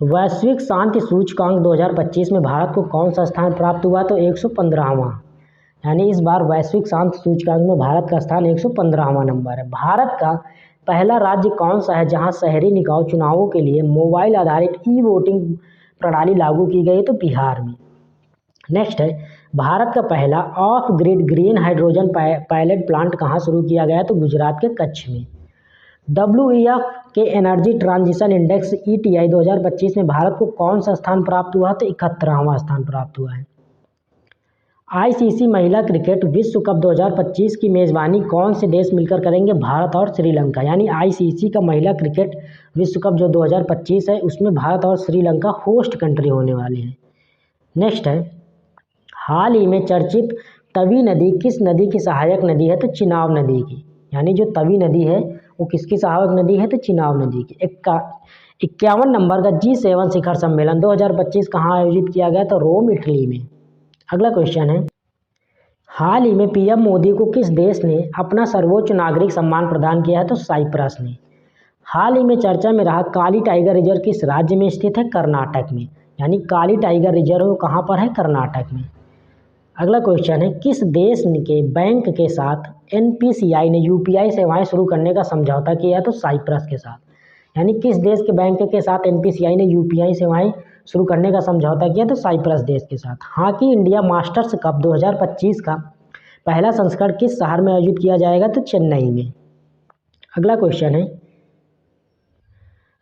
वैश्विक शांति सूचकांक 2025 में भारत को कौन सा स्थान प्राप्त हुआ? तो 115वां। यानी इस बार वैश्विक शांति सूचकांक में भारत का स्थान 115वां नंबर है। भारत का पहला राज्य कौन सा है जहां शहरी निकाय चुनावों के लिए मोबाइल आधारित ई वोटिंग प्रणाली लागू की गई? तो बिहार में। नेक्स्ट है भारत का पहला of grid green hydrogen pilot plant कहाँ शुरू किया गया? तो गुजरात के कच्छ में। WEF के एनर्जी ट्रांजिशन इंडेक्स ETI 2025 में भारत को कौन सा स्थान प्राप्त हुआ? तो 71वां स्थान प्राप्त हुआ है। आईसीसी महिला क्रिकेट विश्व कप 2025 की मेज़बानी कौन से देश मिलकर करेंगे? भारत और श्रीलंका। यानी आईसीसी का महिला क्रिकेट विश्व कप जो 2025 है उसमें भारत और श्रीलंका होस्ट कंट्री होने वाले हैं। नेक्स्ट है, हाल ही में चर्चित तवी नदी किस नदी की सहायक नदी है? तो चिनाब नदी की। यानी जो तवी नदी है वो किसकी सहायक नदी है? तो चिनाब नदी की। 51 नंबर का G7 शिखर सम्मेलन 2025 कहाँ आयोजित किया गया? तो रोम, इटली में। अगला क्वेश्चन है, हाल ही में पीएम मोदी को किस देश ने अपना सर्वोच्च नागरिक सम्मान प्रदान किया है? तो साइप्रस ने। हाल ही में चर्चा में रहा काली टाइगर रिजर्व किस राज्य में स्थित है? कर्नाटक में। यानी काली टाइगर रिजर्व कहाँ पर है? कर्नाटक में। अगला क्वेश्चन है, किस देश के बैंक के साथ एनपीसीआई ने यूपीआई सेवाएं शुरू करने का समझौता किया है? तो साइप्रस के साथ। यानी किस देश के बैंक के साथ एनपीसीआई ने यूपीआई सेवाएं शुरू करने का समझौता किया? तो साइप्रस देश के साथ। हॉकी इंडिया मास्टर्स कप 2025 का पहला संस्करण किस शहर में आयोजित किया जाएगा? तो चेन्नई में। अगला क्वेश्चन है,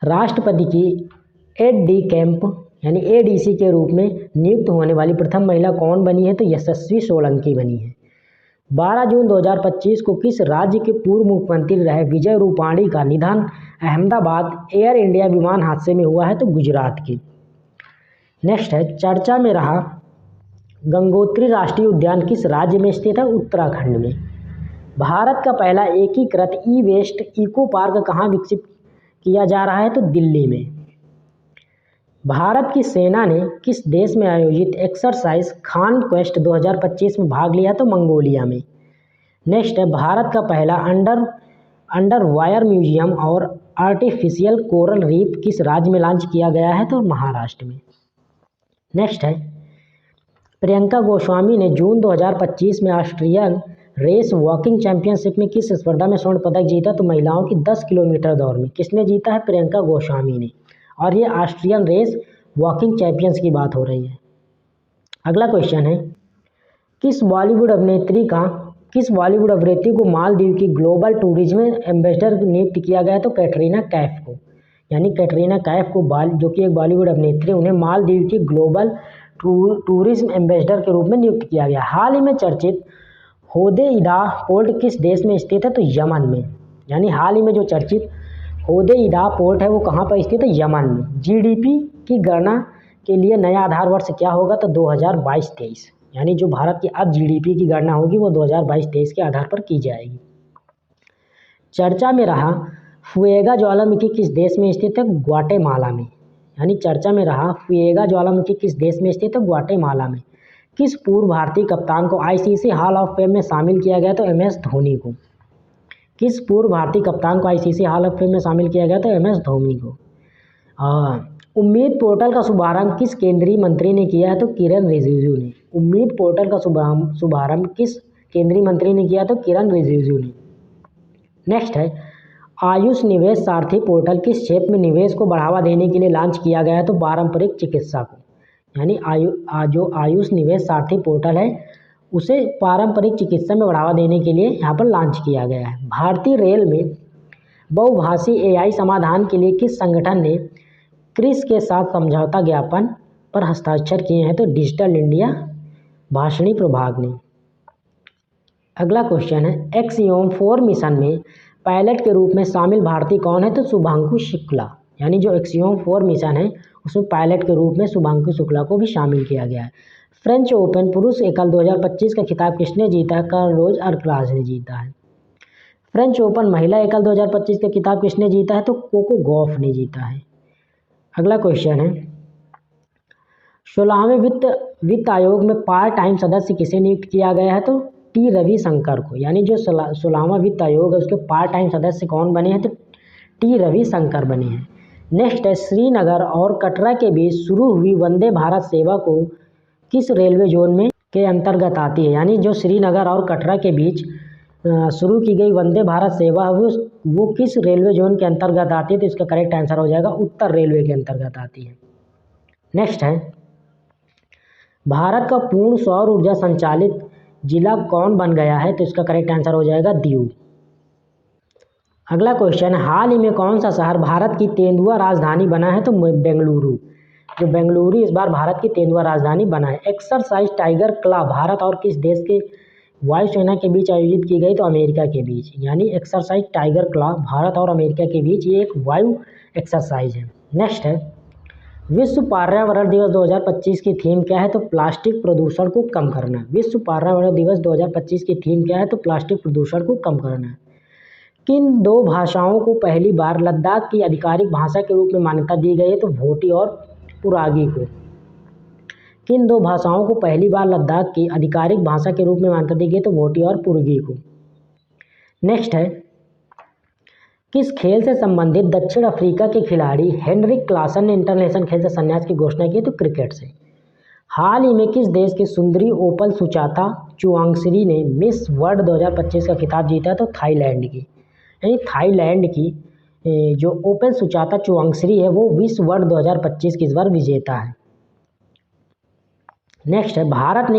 राष्ट्रपति की एडी कैंप यानी एडीसी के रूप में नियुक्त होने वाली प्रथम महिला कौन बनी है? तो यशस्वी सोलंकी बनी है। 12 जून 2025 को किस राज्य के पूर्व मुख्यमंत्री रहे विजय रूपाणी का निधन अहमदाबाद एयर इंडिया विमान हादसे में हुआ है? तो गुजरात के। नेक्स्ट है, चर्चा में रहा गंगोत्री राष्ट्रीय उद्यान किस राज्य में स्थित है? उत्तराखंड में। भारत का पहला एकीकृत ई वेस्ट इको पार्क कहाँ विकसित किया जा रहा है? तो दिल्ली में। भारत की सेना ने किस देश में आयोजित एक्सरसाइज कॉन्क्वेस्ट 2025 में भाग लिया? तो मंगोलिया में। नेक्स्ट है, भारत का पहला अंडर वायर म्यूजियम और आर्टिफिशियल कोरल रीफ किस राज्य में लॉन्च किया गया है? तो महाराष्ट्र में। नेक्स्ट है, प्रियंका गोस्वामी ने जून 2025 में ऑस्ट्रियन रेस वॉकिंग चैंपियनशिप में किस स्पर्धा में स्वर्ण पदक जीता? तो महिलाओं की 10 किलोमीटर दौड़ में। किसने जीता है? प्रियंका गोस्वामी ने। और ये ऑस्ट्रियन रेस वॉकिंग चैंपियंस की बात हो रही है। अगला क्वेश्चन है, किस बॉलीवुड अभिनेत्री को मालदीव की ग्लोबल टूरिज्म एम्बेसडर नियुक्त किया गया? तो कैटरीना कैफ को। यानी कैटरीना कैफ को जो कि एक बॉलीवुड अभिनेत्री, उन्हें मालदीव की ग्लोबल टूरिज्म एम्बेसडर के रूप में नियुक्त किया गया। हाल ही में चर्चित होदेइदा पोर्ट किस देश में स्थित है? तो यमन में। यानी हाल ही में जो चर्चित होदेइदा पोर्ट है वो कहाँ पर स्थित है? यमन में। जीडीपी की गणना के लिए नया आधार वर्ष क्या होगा? तो 2022-23। यानी जो भारत की अब जीडीपी की गणना होगी वो 2022-23 के आधार पर की जाएगी। चर्चा में रहा फुएगा ज्वालामुखी किस देश में स्थित है? ग्वाटेमाला में। यानी चर्चा में रहा फुएगा ज्वालामुखी किस देश में स्थित है? ग्वाटेमाला में। किस पूर्व भारतीय कप्तान को आईसीसी हॉल ऑफ फेम में शामिल किया गया? तो एमएस धोनी को। किस पूर्व भारतीय कप्तान को आईसीसी हॉल ऑफ फेम में शामिल किया गया? तो एमएस धोनी को। उम्मीद पोर्टल का शुभारंभ किस केंद्रीय मंत्री ने किया है? तो किरण रिजिजू ने। उम्मीद पोर्टल का शुभारंभ किस केंद्रीय मंत्री ने किया? तो किरण रिजिजू ने। नेक्स्ट है, आयुष निवेश सारथी पोर्टल किस क्षेत्र में निवेश को बढ़ावा देने के लिए लॉन्च किया गया है? तो पारंपरिक चिकित्सा को। यानी जो आयुष निवेश सारथी पोर्टल है उसे पारंपरिक चिकित्सा में बढ़ावा देने के लिए यहाँ पर लॉन्च किया गया है। भारतीय रेल में बहुभाषी एआई समाधान के लिए किस संगठन ने क्रिस के साथ समझौता ज्ञापन पर हस्ताक्षर किए हैं? तो डिजिटल इंडिया भाषणी प्रभाग ने। अगला क्वेश्चन है, एक्सियोम 4 मिशन में पायलट के रूप में शामिल भारतीय कौन है? तो शुभांशु शुक्ला। यानी जो एक्सियोम 4 मिशन है उसमें पायलट के रूप में शुभांशु शुक्ला को भी शामिल किया गया है। फ्रेंच ओपन पुरुष एकल 2025 का खिताब किसने जीता है? कार्लोस अल्काराज ने जीता है। फ्रेंच ओपन महिला एकल 2025 का खिताब किसने जीता है? तो कोको गॉफ ने जीता है। अगला क्वेश्चन है, 16वें वित्त आयोग में पार्ट टाइम सदस्य किसे नियुक्त किया गया है? तो टी रविशंकर को। यानी जो 16वां वित्त आयोग है उसके पार्ट टाइम सदस्य कौन बने हैं? तो टी रविशंकर बने हैं। नेक्स्ट है, श्रीनगर और कटरा के बीच शुरू हुई वंदे भारत सेवा को किस रेलवे जोन में के अंतर्गत आती है? यानी जो श्रीनगर और कटरा के बीच शुरू की गई वंदे भारत सेवा वो किस रेलवे जोन के अंतर्गत आती है? तो इसका करेक्ट आंसर हो जाएगा उत्तर रेलवे के अंतर्गत आती है। नेक्स्ट है, भारत का पूर्ण सौर ऊर्जा संचालित जिला कौन बन गया है? तो इसका करेक्ट आंसर हो जाएगा दीव। अगला क्वेश्चन, हाल ही में कौन सा शहर भारत की तेंदुआ राजधानी बना है? तो बेंगलुरु। जो बेंगलुरु इस बार भारत की 13वां राजधानी बना है। एक्सरसाइज टाइगर क्ला भारत और किस देश के वायुसेना के बीच आयोजित की गई? तो अमेरिका के बीच। यानी एक्सरसाइज टाइगर क्ला भारत और अमेरिका के बीच ये एक वायु एक्सरसाइज है। नेक्स्ट है, विश्व पर्यावरण दिवस 2025 की थीम क्या है? तो प्लास्टिक प्रदूषण को कम करना। विश्व पर्यावरण दिवस 2025 की थीम क्या है? तो प्लास्टिक प्रदूषण को कम करना। किन दो भाषाओं को पहली बार लद्दाख की आधिकारिक भाषा के रूप में मान्यता दी गई है? तो भोटी और पुरागी को। किन दो भाषाओं को पहली बार लद्दाख की आधिकारिक भाषा के रूप में मान्यता दी गई? तो भोटी और पुर्गी को। नेक्स्ट है, किस खेल से संबंधित दक्षिण अफ्रीका के खिलाड़ी हेनरिक क्लासन ने इंटरनेशनल खेल से संन्यास की घोषणा की? तो क्रिकेट से। हाल ही में किस देश की सुंदरी ओपल सुचाता चुआंगसी ने मिस वर्ल्ड 2025 का खिताब जीता? तो थाईलैंड की। यानी थाईलैंड की जो ओपल सुचाता चुआंगसी है वो विश्व वर्ल्ड 2025 की इस बार विजेता है। नेक्स्ट है, भारत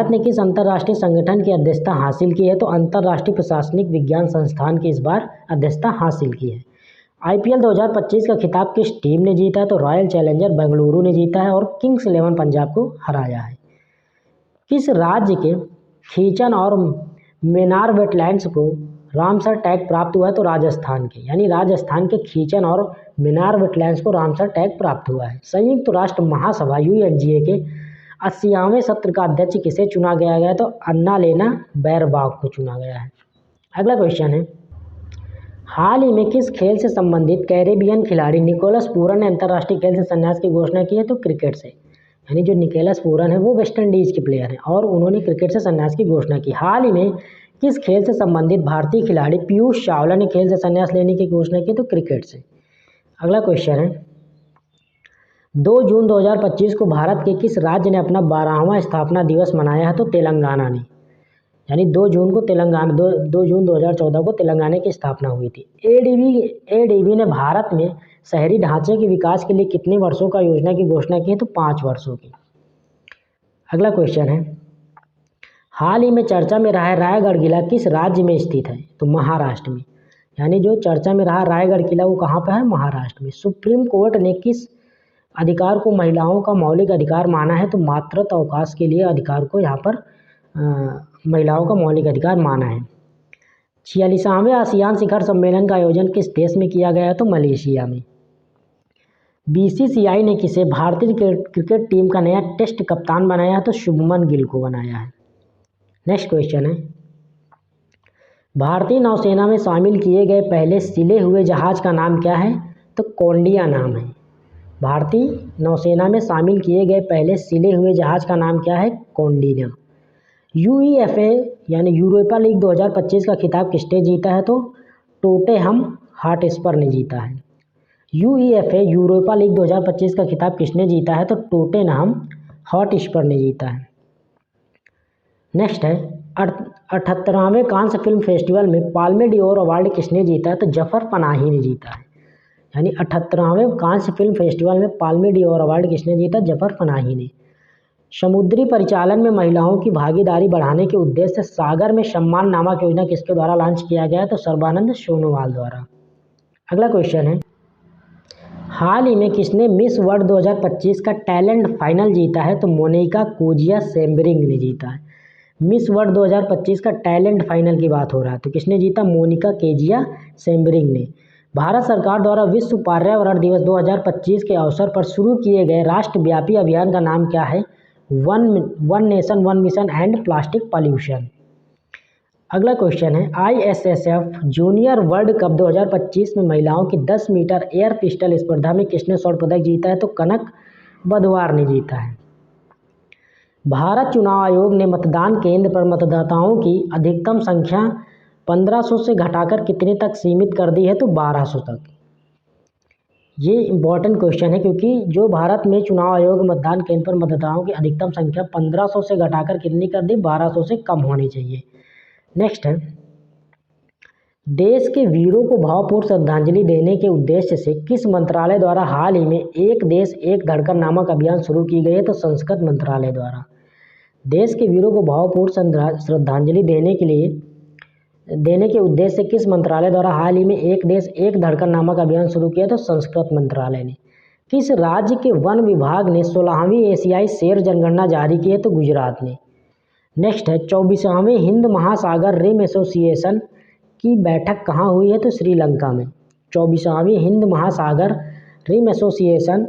ने किस अंतर्राष्ट्रीय संगठन की अध्यक्षता हासिल की है? तो अंतर्राष्ट्रीय प्रशासनिक विज्ञान संस्थान की इस बार अध्यक्षता हासिल की है। IPL 2025 का खिताब किस टीम ने जीता है? तो रॉयल चैलेंजर बेंगलुरु ने जीता है और किंग्स 11 पंजाब को हराया है। किस राज्य के खीचन और मेनार वेटलैंड्स को रामसर टैग प्राप्त हुआ है? तो राजस्थान के। यानी राजस्थान के खीचन और मेनार वेटलैंड्स को रामसर टैग प्राप्त हुआ है। संयुक्त राष्ट्र महासभा UNGA के 80वें सत्र का अध्यक्ष किसे चुना गया है? तो अन्नालेना बैरबाग को चुना गया है। अगला क्वेश्चन है, हाल ही में किस खेल से संबंधित कैरेबियन खिलाड़ी निकोलस पूरन ने अंतर्राष्ट्रीय खेल से संन्यास की घोषणा की है? तो क्रिकेट से। यानी जो निकोलस पूरन है वो वेस्ट इंडीज के प्लेयर हैं और उन्होंने क्रिकेट से संन्यास की घोषणा की। हाल ही में किस खेल से संबंधित भारतीय खिलाड़ी पीयूष चावला ने खेल से संन्यास लेने की घोषणा की? तो क्रिकेट से। अगला क्वेश्चन है, 2 जून 2025 को भारत के किस राज्य ने अपना 12वां स्थापना दिवस मनाया है? तो तेलंगाना ने। यानी 2 जून 2014 को तेलंगाना की स्थापना हुई थी। ADB ने भारत में शहरी ढांचे के विकास के लिए कितने वर्षों का योजना की घोषणा की है? तो 5 वर्षों की। अगला क्वेश्चन है, हाल ही में चर्चा में रहा रायगढ़ किला किस राज्य में स्थित है? तो महाराष्ट्र में। यानी जो चर्चा में रहा रायगढ़ किला वो कहाँ पर है? महाराष्ट्र में। सुप्रीम कोर्ट ने किस अधिकार को महिलाओं का मौलिक अधिकार माना है? तो मातृत्व अवकाश के लिए अधिकार को यहाँ पर महिलाओं का मौलिक अधिकार माना है। 46वें आसियान शिखर सम्मेलन का आयोजन किस देश में किया गया है? तो मलेशिया में। BCCI ने किसे भारतीय क्रिकेट टीम का नया टेस्ट कप्तान बनाया है? तो शुभमन गिल को बनाया है। नेक्स्ट क्वेश्चन है, भारतीय नौसेना में शामिल किए गए पहले सिले हुए जहाज का नाम क्या है? तो कौंडिया नाम है। भारतीय नौसेना में शामिल किए गए पहले सिले हुए जहाज का नाम क्या है? कौंडिन्या। UEFA यानी यूरोपा लीग 2025 का खिताब किसने जीता है? तो टोटेनहम हॉटस्पर ने जीता है। UEFA यूरोपा लीग 2025 का खिताब किसने जीता है? तो टोटेनहम हॉटस्पर ने जीता है। नेक्स्ट है, 78वें कांस फिल्म फेस्टिवल में पाल्मे डियोर अवार्ड किसने जीता है? तो जफर पनाही ने जीता है। यानी 78वें कांस फिल्म फेस्टिवल में पाल्मे डियोर अवार्ड किसने जीता? जफर पनाही ने। समुद्री परिचालन में महिलाओं की भागीदारी बढ़ाने के उद्देश्य से सागर में सम्मान नामक योजना किसके द्वारा लॉन्च किया गया है? तो सर्बानंद सोनोवाल द्वारा। अगला क्वेश्चन है, हाल ही में किसने मिस वर्ल्ड 2025 का टैलेंट फाइनल जीता है? तो मोनिका कोजिया सेम्बरिंग ने जीता है। मिस वर्ल्ड 2025 का टैलेंट फाइनल की बात हो रहा है तो किसने जीता? मोनिका केजिया सेम्बरिंग ने। भारत सरकार द्वारा विश्व पर्यावरण दिवस 2025 के अवसर पर शुरू किए गए राष्ट्रव्यापी अभियान का नाम क्या है? One nation one mission and plastic pollution. अगला क्वेश्चन है, ISSF जूनियर वर्ल्ड कप 2025 में महिलाओं की 10 मीटर एयर पिस्टल स्पर्धा में किसने स्वर्ण पदक जीता है? तो कनक बदवार ने जीता है। भारत चुनाव आयोग ने मतदान केंद्र पर मतदाताओं की अधिकतम संख्या 1500 से घटाकर कितने तक सीमित कर दी है? तो 1200 तक। ये इम्पॉर्टेंट क्वेश्चन है क्योंकि जो भारत में चुनाव आयोग मतदान केंद्र पर मतदाताओं की अधिकतम संख्या 1500 से घटाकर कितनी कर दी? 1200 से कम होनी चाहिए। नेक्स्ट है, देश के वीरों को भावपूर्ण श्रद्धांजलि देने के उद्देश्य से किस मंत्रालय द्वारा हाल ही में एक देश एक धड़कन नामक अभियान शुरू की गई है? तो संस्कृत मंत्रालय द्वारा। देश के वीरों को भावपूर्ण श्रद्धांजलि देने के उद्देश्य से किस मंत्रालय द्वारा हाल ही में एक देश एक धड़कन नामक अभियान शुरू किया? तो संस्कृत मंत्रालय ने। किस राज्य के वन विभाग ने 16वीं एशियाई शेर जनगणना जारी की है? तो गुजरात ने। नेक्स्ट है 24वें हिंद महासागर रिम एसोसिएशन की बैठक कहाँ हुई है? तो श्रीलंका में। 24वीं हिंद महासागर रिम एसोसिएशन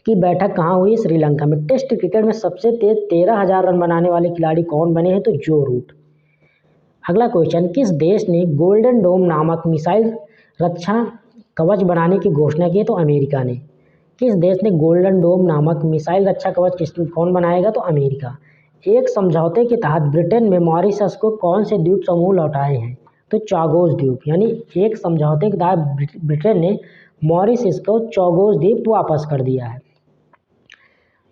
की बैठक कहाँ हुई है? श्रीलंका में। टेस्ट क्रिकेट में सबसे तेज 13,000 रन बनाने वाले खिलाड़ी कौन बने हैं? तो जो रूट। अगला क्वेश्चन, किस देश ने गोल्डन डोम नामक मिसाइल रक्षा कवच बनाने की घोषणा की है? तो अमेरिका ने। किस देश ने गोल्डन डोम नामक मिसाइल रक्षा कवच कौन बनाएगा? तो अमेरिका। एक समझौते के तहत ब्रिटेन में मॉरिशस को कौन से द्वीप समूह लौटाए हैं? तो चौगोस द्वीप। यानी एक समझौते के तहत ब्रिटेन ने मॉरिशस को चौगोस द्वीप वापस कर दिया है।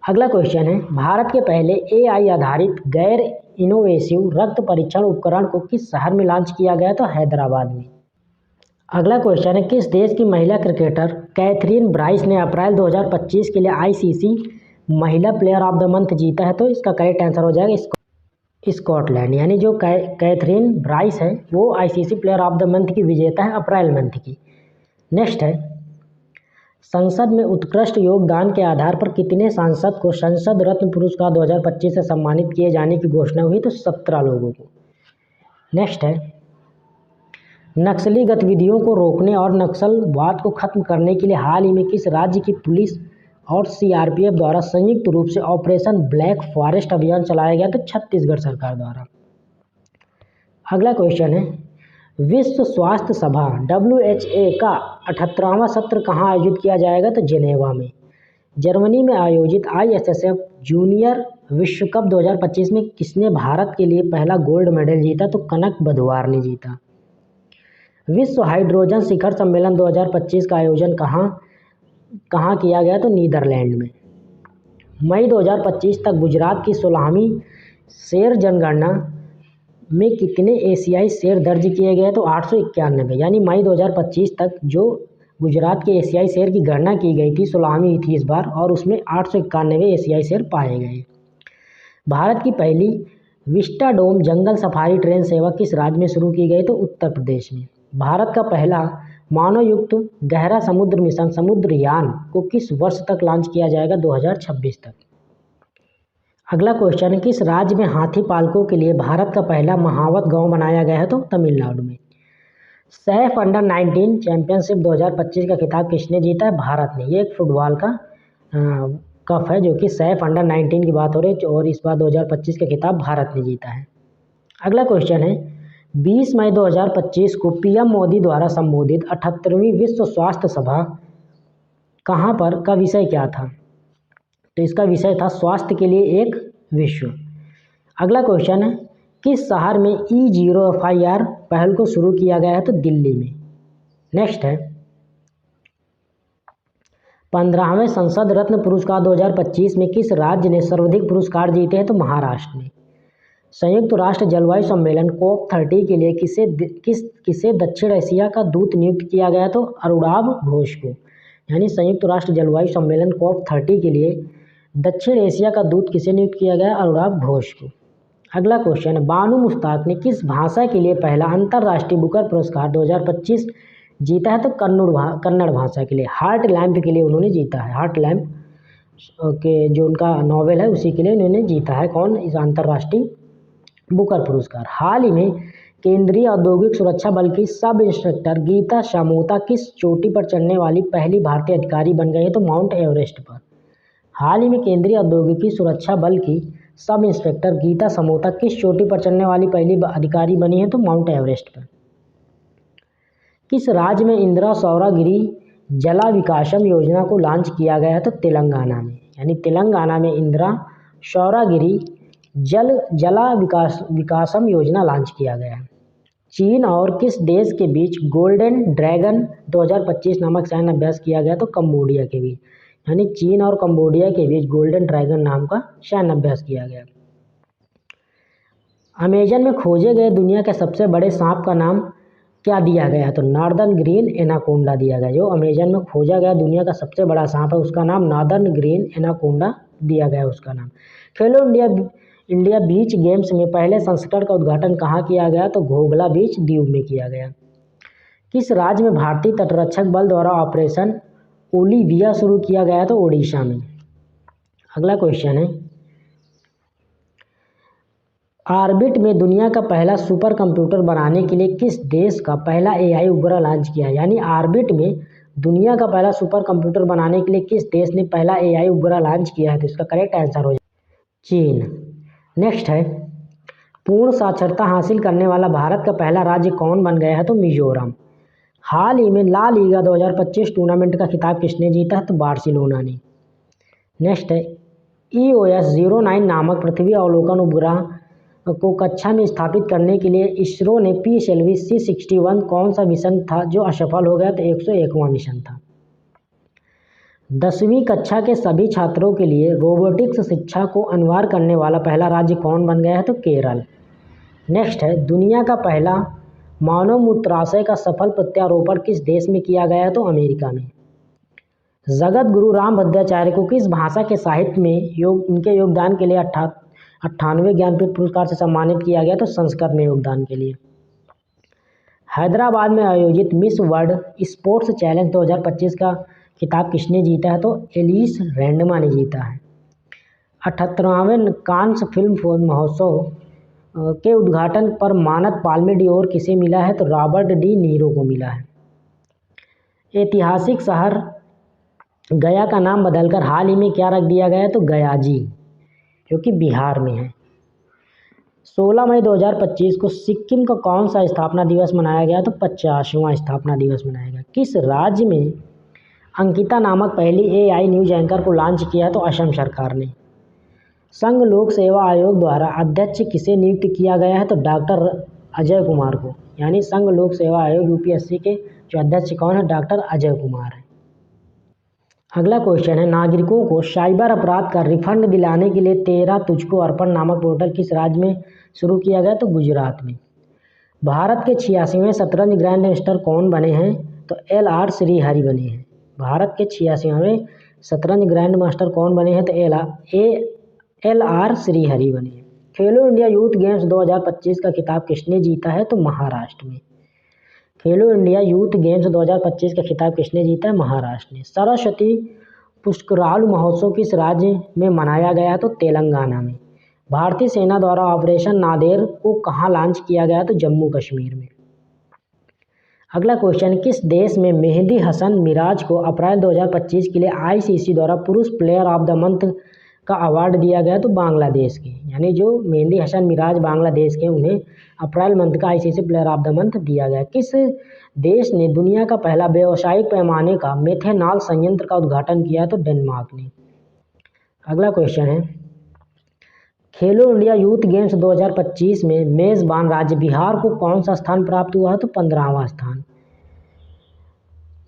अगला क्वेश्चन है, भारत के पहले AI आधारित गैर इनोवेसिव रक्त परीक्षण उपकरण को किस शहर में लॉन्च किया गया? तो हैदराबाद में। अगला क्वेश्चन है, किस देश की महिला क्रिकेटर कैथरीन ब्राइस ने अप्रैल 2025 के लिए ICC महिला प्लेयर ऑफ द मंथ जीता है? तो इसका करेक्ट आंसर हो जाएगा स्कॉटलैंड। यानी जो कैथरीन ब्राइस है वो ICC player of the month की विजेता है अप्रैल मंथ की। नेक्स्ट है, संसद में उत्कृष्ट योगदान के आधार पर कितने सांसद को संसद रत्न पुरस्कार 2025 से सम्मानित किए जाने की घोषणा हुई? तो 17 लोगों को। नेक्स्ट है, नक्सली गतिविधियों को रोकने और नक्सलवाद को खत्म करने के लिए हाल ही में किस राज्य की पुलिस और CRPF द्वारा संयुक्त रूप से ऑपरेशन ब्लैक फॉरेस्ट अभियान चलाया गया? तो छत्तीसगढ़ सरकार द्वारा। अगला क्वेश्चन है, विश्व स्वास्थ्य सभा WHA का 78वां सत्र कहाँ आयोजित किया जाएगा? तो जेनेवा में। जर्मनी में आयोजित ISSF जूनियर विश्व कप 2025 में किसने भारत के लिए पहला गोल्ड मेडल जीता? तो कनक बधवार ने जीता। विश्व हाइड्रोजन शिखर सम्मेलन 2025 का आयोजन कहाँ किया गया? तो नीदरलैंड में। मई 2025 तक गुजरात की 16वीं शेर जनगणना में कितने एशियाई शेर दर्ज किए गए? तो 891। यानी मई 2025 तक जो गुजरात के एशियाई शेर की गणना की गई थी 16वीं थी इस बार, और उसमें 891 एशियाई शेर पाए गए। भारत की पहली विस्टाडोम जंगल सफारी ट्रेन सेवा किस राज्य में शुरू की गई? तो उत्तर प्रदेश में। भारत का पहला मानवयुक्त गहरा समुद्र मिशन समुद्रयान को किस वर्ष तक लॉन्च किया जाएगा? 2026 तक। अगला क्वेश्चन है, किस राज्य में हाथी पालकों के लिए भारत का पहला महावत गांव बनाया गया है? तो तमिलनाडु में। सैफ अंडर 19 चैंपियनशिप 2025 का खिताब किसने जीता है? भारत ने। ये एक फुटबॉल का कप है जो कि सैफ अंडर 19 की बात हो रही है और इस बार 2025 का खिताब भारत ने जीता है। अगला क्वेश्चन है, 20 मई 2025 को PM मोदी द्वारा संबोधित 78वीं विश्व स्वास्थ्य सभा कहाँ पर का विषय क्या था? तो इसका विषय था स्वास्थ्य के लिए एक विश्व। अगला क्वेश्चन है, किस शहर में E0 FIR पहल को शुरू किया गया है? तो दिल्ली में। नेक्स्ट है, 15वें संसद रत्न पुरस्कार 2025 में किस राज्य ने सर्वाधिक पुरस्कार जीते हैं? तो महाराष्ट्र ने। संयुक्त राष्ट्र जलवायु सम्मेलन COP30 के लिए किसे दक्षिण एशिया का दूत नियुक्त किया गया? तो अरुणाभ घोष को। यानी संयुक्त राष्ट्र जलवायु सम्मेलन COP30 के लिए दक्षिण एशिया का दूत किसे नियुक्त किया गया? अरुणाभ घोष को। अगला क्वेश्चन है, बानू मुश्ताक ने किस भाषा के लिए पहला अंतर्राष्ट्रीय बुकर पुरस्कार 2025 जीता है? तो कन्नड़ भाषा के लिए। हार्ट लैम्प के लिए उन्होंने जीता है। हार्ट लैम्प के जो उनका नॉवेल है उसी के लिए उन्होंने जीता है कौन इस अंतर्राष्ट्रीय बुकर पुरस्कार। हाल ही में केंद्रीय औद्योगिक सुरक्षा बल की सब इंस्पेक्टर गीता शामोता किस चोटी पर चढ़ने वाली पहली भारतीय अधिकारी बन गई है? तो माउंट एवरेस्ट पर। हाल ही में केंद्रीय औद्योगिकी सुरक्षा बल की सब इंस्पेक्टर गीता समोता किस चोटी पर चढ़ने वाली पहली अधिकारी बनी है? तो माउंट एवरेस्ट पर। किस राज्य में इंदिरा सौरागिरी जला विकासम योजना को लॉन्च किया गया है? तो तेलंगाना में। यानी तेलंगाना में इंदिरा सौरागिरी जला विकासम योजना लॉन्च किया गया है। चीन और किस देश के बीच गोल्डन ड्रैगन 2025 नामक सैन्य अभ्यास किया गया? तो कंबोडिया के बीच। यानी चीन और कंबोडिया के बीच गोल्डन ड्रैगन नाम का सैन्य अभ्यास किया गया। अमेजन में खोजे गए दुनिया के सबसे बड़े सांप का नाम क्या दिया गया? तो नॉर्दर्न ग्रीन एनाकोंडा दिया गया। जो अमेजन में खोजा गया दुनिया का सबसे बड़ा सांप है उसका नाम नॉर्दर्न ग्रीन एनाकोंडा दिया गया उसका नाम। खेलो इंडिया बीच गेम्स में पहले संस्करण का उद्घाटन कहाँ किया गया? तो घोघला बीच दीव में किया गया। किस राज्य में भारतीय तटरक्षक बल द्वारा ऑपरेशन ओलिविया शुरू किया गया तो ओडिशा में। अगला क्वेश्चन है, ऑर्बिट में दुनिया का पहला सुपर कंप्यूटर बनाने के लिए किस देश का पहला एआई उपग्रह लॉन्च किया? यानी ऑर्बिट में दुनिया का पहला सुपर कंप्यूटर बनाने के लिए किस देश ने पहला एआई उपग्रह लॉन्च किया है? तो इसका करेक्ट आंसर हो जाएगा चीन। नेक्स्ट है, पूर्ण साक्षरता हासिल करने वाला भारत का पहला राज्य कौन बन गया है? तो मिजोरम। हाल ही में ला लीगा 2025 टूर्नामेंट का खिताब किसने जीता है? तो बार्सिलोना ने। नेक्स्ट है, EOS-09 नामक पृथ्वी अवलोकन उपग्रह को कक्षा में स्थापित करने के लिए इसरो ने PSLV C61 कौन सा मिशन था जो असफल हो गया? तो 101वां मिशन था। 10वीं कक्षा के सभी छात्रों के लिए रोबोटिक्स शिक्षा को अनिवार्य करने वाला पहला राज्य कौन बन गया है? तो केरल। नेक्स्ट है, दुनिया का पहला मानव मूत्राशय का सफल प्रत्यारोपण किस देश में किया गया है? तो अमेरिका में। जगत गुरु रामभद्राचार्य को किस भाषा के साहित्य में उनके योगदान के लिए 98वें ज्ञानपीठ पुरस्कार से सम्मानित किया गया? तो संस्कृत में योगदान के लिए। हैदराबाद में आयोजित मिस वर्ल्ड स्पोर्ट्स चैलेंज 2025 का खिताब किसने जीता है? तो एलिस रैंडमा ने जीता है। 78वें कांस फिल्म महोत्सव के उद्घाटन पर मानद पाल्मे डिओर किसे मिला है? तो रॉबर्ट डी नीरो को मिला है। ऐतिहासिक शहर गया का नाम बदलकर हाल ही में क्या रख दिया गया है? तो गयाजी, जो कि बिहार में है। 16 मई 2025 को सिक्किम का कौन सा स्थापना दिवस मनाया गया? तो 50वां स्थापना दिवस मनाया गया। किस राज्य में अंकिता नामक पहली एआई न्यूज एंकर को लॉन्च किया है? तो असम सरकार ने। संघ लोक सेवा आयोग द्वारा अध्यक्ष किसे नियुक्त किया गया है? तो डॉक्टर अजय कुमार को। यानी संघ लोक सेवा आयोग यूपीएससी के जो अध्यक्ष कौन है? डॉक्टर अजय कुमार है। अगला क्वेश्चन है, नागरिकों को साइबर अपराध का रिफंड दिलाने के लिए 13 तुझको अर्पण नामक पोर्टल किस राज्य में शुरू किया गया? तो गुजरात में। भारत के 86वें शतरंज ग्रैंड मास्टर कौन बने हैं? तो LR श्रीहरि बने हैं। भारत के 86वें शतरंज ग्रैंड मास्टर कौन बने हैं? तो LR श्रीहरि बने हैं। खेलो इंडिया यूथ गेम्स 2025 का खिताब किसने जीता है? तो महाराष्ट्र में। खेलो इंडिया यूथ गेम्स 2025 का खिताब किसने जीता है? महाराष्ट्र ने। सरस्वती पुष्करालु महोत्सव किस राज्य में मनाया गया? तो तेलंगाना में। भारतीय सेना द्वारा ऑपरेशन नादेर को कहाँ लॉन्च किया गया? तो जम्मू कश्मीर में। अगला क्वेश्चन, किस देश में मेहदी हसन मिराज को अप्रैल 2025 के लिए ICC द्वारा पुरुष प्लेयर ऑफ द मंथ का अवार्ड दिया गया? तो बांग्लादेश के। यानी जो मेहदी हसन मिराज बांग्लादेश के, उन्हें अप्रैल मंथ का ICC player of the month दिया गया। किस देश ने दुनिया का पहला व्यावसायिक पैमाने का मेथेनॉल संयंत्र का उद्घाटन किया? तो डेनमार्क ने। अगला क्वेश्चन है, खेलो इंडिया यूथ गेम्स 2025 में मेजबान राज्य बिहार को कौन सा स्थान प्राप्त हुआ है? तो 15वां स्थान।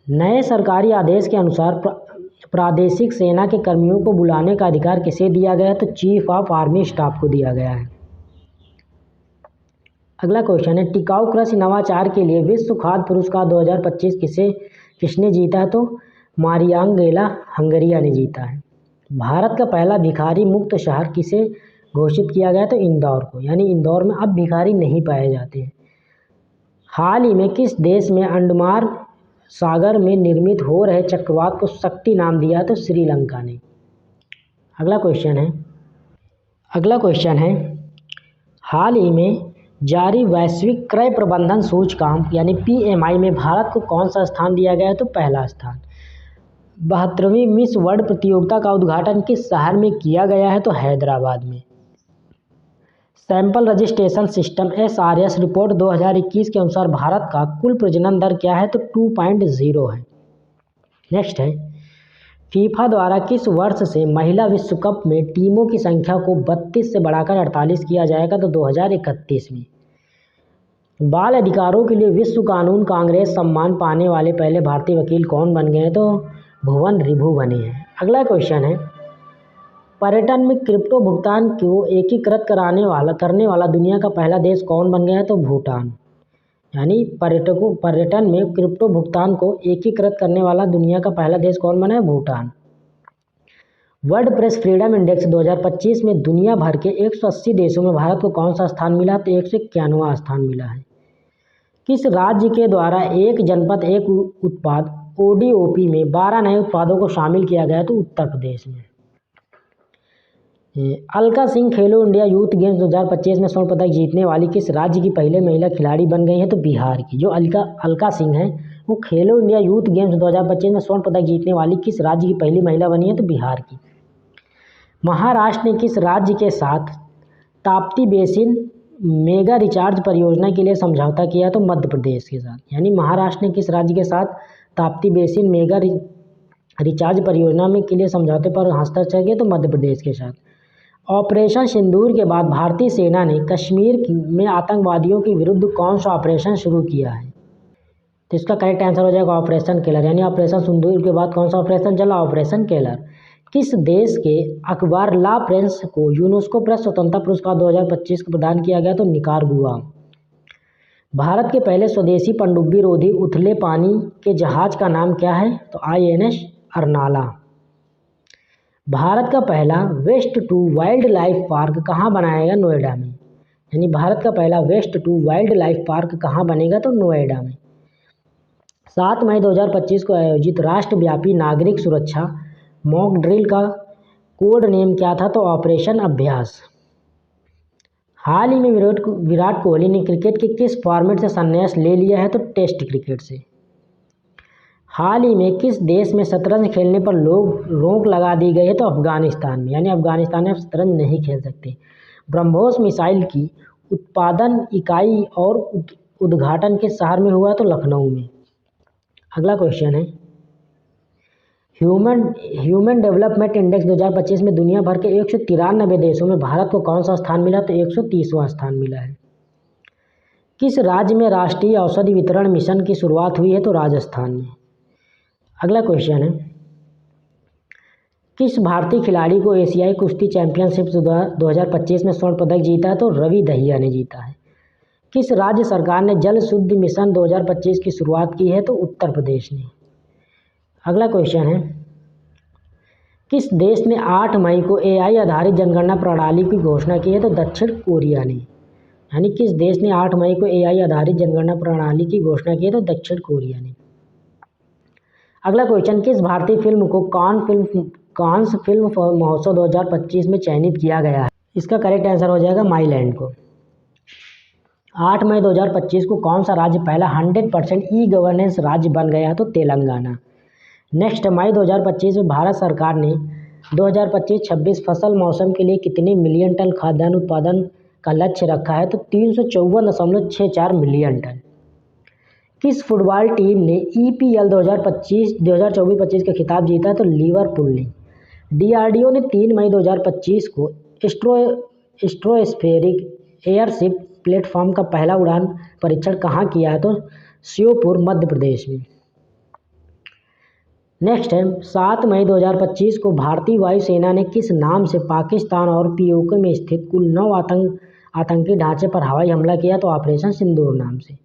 नए सरकारी आदेश के अनुसार प्रादेशिक सेना के कर्मियों को बुलाने का अधिकार किसे दिया गया है? तो चीफ ऑफ आर्मी स्टाफ को दिया गया है। अगला क्वेश्चन है, टिकाऊ कृषि नवाचार के लिए विश्व खाद्य पुरस्कार 2025 किसने जीता है? तो मारियांगेला हंगरिया ने जीता है। भारत का पहला भिखारी मुक्त शहर किसे घोषित किया गया? तो इंदौर को। यानी इंदौर में अब भिखारी नहीं पाए जाते हैं। हाल ही में किस देश में अंडमान सागर में निर्मित हो रहे चक्रवात को शक्ति नाम दिया? तो श्रीलंका ने। अगला क्वेश्चन है, हाल ही में जारी वैश्विक क्रय प्रबंधन सूचकांक यानी PMI में भारत को कौन सा स्थान दिया गया है? तो पहला स्थान। 72वीं मिस वर्ल्ड प्रतियोगिता का उद्घाटन किस शहर में किया गया है? तो हैदराबाद में। Sample registration system SRS report 2021 के अनुसार भारत का कुल प्रजनन दर क्या है? तो 2.0 है। नेक्स्ट है, फीफा द्वारा किस वर्ष से महिला विश्व कप में टीमों की संख्या को 32 से बढ़ाकर 48 किया जाएगा? तो 2031 में। बाल अधिकारों के लिए विश्व कानून कांग्रेस सम्मान पाने वाले पहले भारतीय वकील कौन बन गए हैं? तो भुवन रिभु बने हैं। अगला क्वेश्चन है, पर्यटन में क्रिप्टो भुगतान को एकीकृत करने वाला दुनिया का पहला देश कौन बन गया है? तो भूटान। यानी पर्यटन में क्रिप्टो भुगतान को एकीकृत करने वाला दुनिया का पहला देश कौन बना है? Bhutan. World press freedom index 2025 में दुनिया भर के 180 देशों में भारत को कौन सा स्थान मिला? तो 191वां स्थान मिला है। किस राज्य के द्वारा एक जनपद एक उत्पाद ODOP में 12 नए उत्पादों को शामिल किया गया तो उत्तर प्रदेश में। अलका सिंह खेलो इंडिया यूथ गेम्स 2025 में स्वर्ण पदक जीतने वाली किस राज्य की पहले महिला खिलाड़ी बन गई है तो बिहार की। जो अलका सिंह है वो खेलो इंडिया यूथ गेम्स 2025 में स्वर्ण पदक जीतने वाली किस राज्य की पहली महिला बनी है तो बिहार की। महाराष्ट्र ने किस राज्य के साथ ताप्ती बेसिन मेगा रिचार्ज परियोजना के लिए समझौता किया तो मध्य प्रदेश के साथ। यानी महाराष्ट्र ने किस राज्य के साथ ताप्ती बेसिन मेगा रिचार्ज परियोजना में के लिए समझौते पर हस्ताक्षर किए तो मध्य प्रदेश के साथ। ऑपरेशन सिंदूर के बाद भारतीय सेना ने कश्मीर में आतंकवादियों के विरुद्ध कौन सा ऑपरेशन शुरू किया है तो इसका करेक्ट आंसर हो जाएगा ऑपरेशन केलर। यानी ऑपरेशन सिंदूर के बाद कौन सा ऑपरेशन चला, ऑपरेशन केलर। किस देश के अखबार ला प्रेंस को यूनेस्को प्रेस स्वतंत्रता पुरस्कार 2025 को प्रदान किया गया तो निकारागुआ। भारत के पहले स्वदेशी पनडुब्बी रोधी उथले पानी के जहाज का नाम क्या है तो INS अर्नाला। भारत का पहला waste to wildlife park कहाँ बनाया गया, नोएडा में। यानी भारत का पहला waste to wildlife park कहाँ बनेगा तो नोएडा में। 7 मई 2025 को आयोजित राष्ट्रव्यापी नागरिक सुरक्षा मॉक ड्रिल का कोड नेम क्या था तो ऑपरेशन अभ्यास। हाल ही में विराट कोहली ने क्रिकेट के किस फॉर्मेट से संन्यास ले लिया है तो टेस्ट क्रिकेट से। हाल ही में किस देश में शतरंज खेलने पर रोक लगा दी गई है तो अफगानिस्तान में। यानी अफगानिस्तान में शतरंज नहीं खेल सकते। ब्रह्मोस मिसाइल की उत्पादन इकाई और उद्घाटन किस शहर में हुआ तो लखनऊ में। अगला क्वेश्चन है ह्यूमन डेवलपमेंट इंडेक्स 2025 में दुनिया भर के 193 देशों में भारत को कौन सा स्थान मिला तो 130वां स्थान मिला है। किस राज्य में राष्ट्रीय औषधि वितरण मिशन की शुरुआत हुई है तो राजस्थान में। अगला क्वेश्चन है किस भारतीय खिलाड़ी को एशियाई कुश्ती चैंपियनशिप 2025 में स्वर्ण पदक जीता है तो रवि दहिया ने जीता है। किस राज्य सरकार ने जल शुद्धि मिशन 2025 की शुरुआत की है तो उत्तर प्रदेश ने। अगला क्वेश्चन है किस देश ने 8 मई को AI आधारित जनगणना प्रणाली की घोषणा की है तो दक्षिण कोरिया ने। यानी किस देश ने 8 मई को AI आधारित जनगणना प्रणाली की घोषणा की है तो दक्षिण कोरिया ने। अगला क्वेश्चन किस भारतीय फिल्म को कांस फिल्म महोत्सव 2025 में चयनित किया गया है। इसका करेक्ट आंसर हो जाएगा माईलैंड को। 8 मई 2025 को कौन सा राज्य पहला 100% ई-गवर्नेंस राज्य बन गया तो तेलंगाना। नेक्स्ट मई 2025 में भारत सरकार ने 2025-26 फसल मौसम के लिए कितने मिलियन टन खाद्यान्न उत्पादन का लक्ष्य रखा है तो 354.64 मिलियन टन। किस फुटबॉल टीम ने EPL 2024-25 का खिताब जीता तो लिवरपूल ने। DRDO ने 3 मई 2025 को स्ट्रोस्फेरिक एयरशिप प्लेटफॉर्म का पहला उड़ान परीक्षण कहाँ किया है तो श्योपुर मध्य प्रदेश में। नेक्स्ट है 7 मई 2025 को भारतीय वायुसेना ने किस नाम से पाकिस्तान और POK में स्थित कुल 9 आतंकी ढांचे पर हवाई हमला किया तो ऑपरेशन सिंदूर नाम से।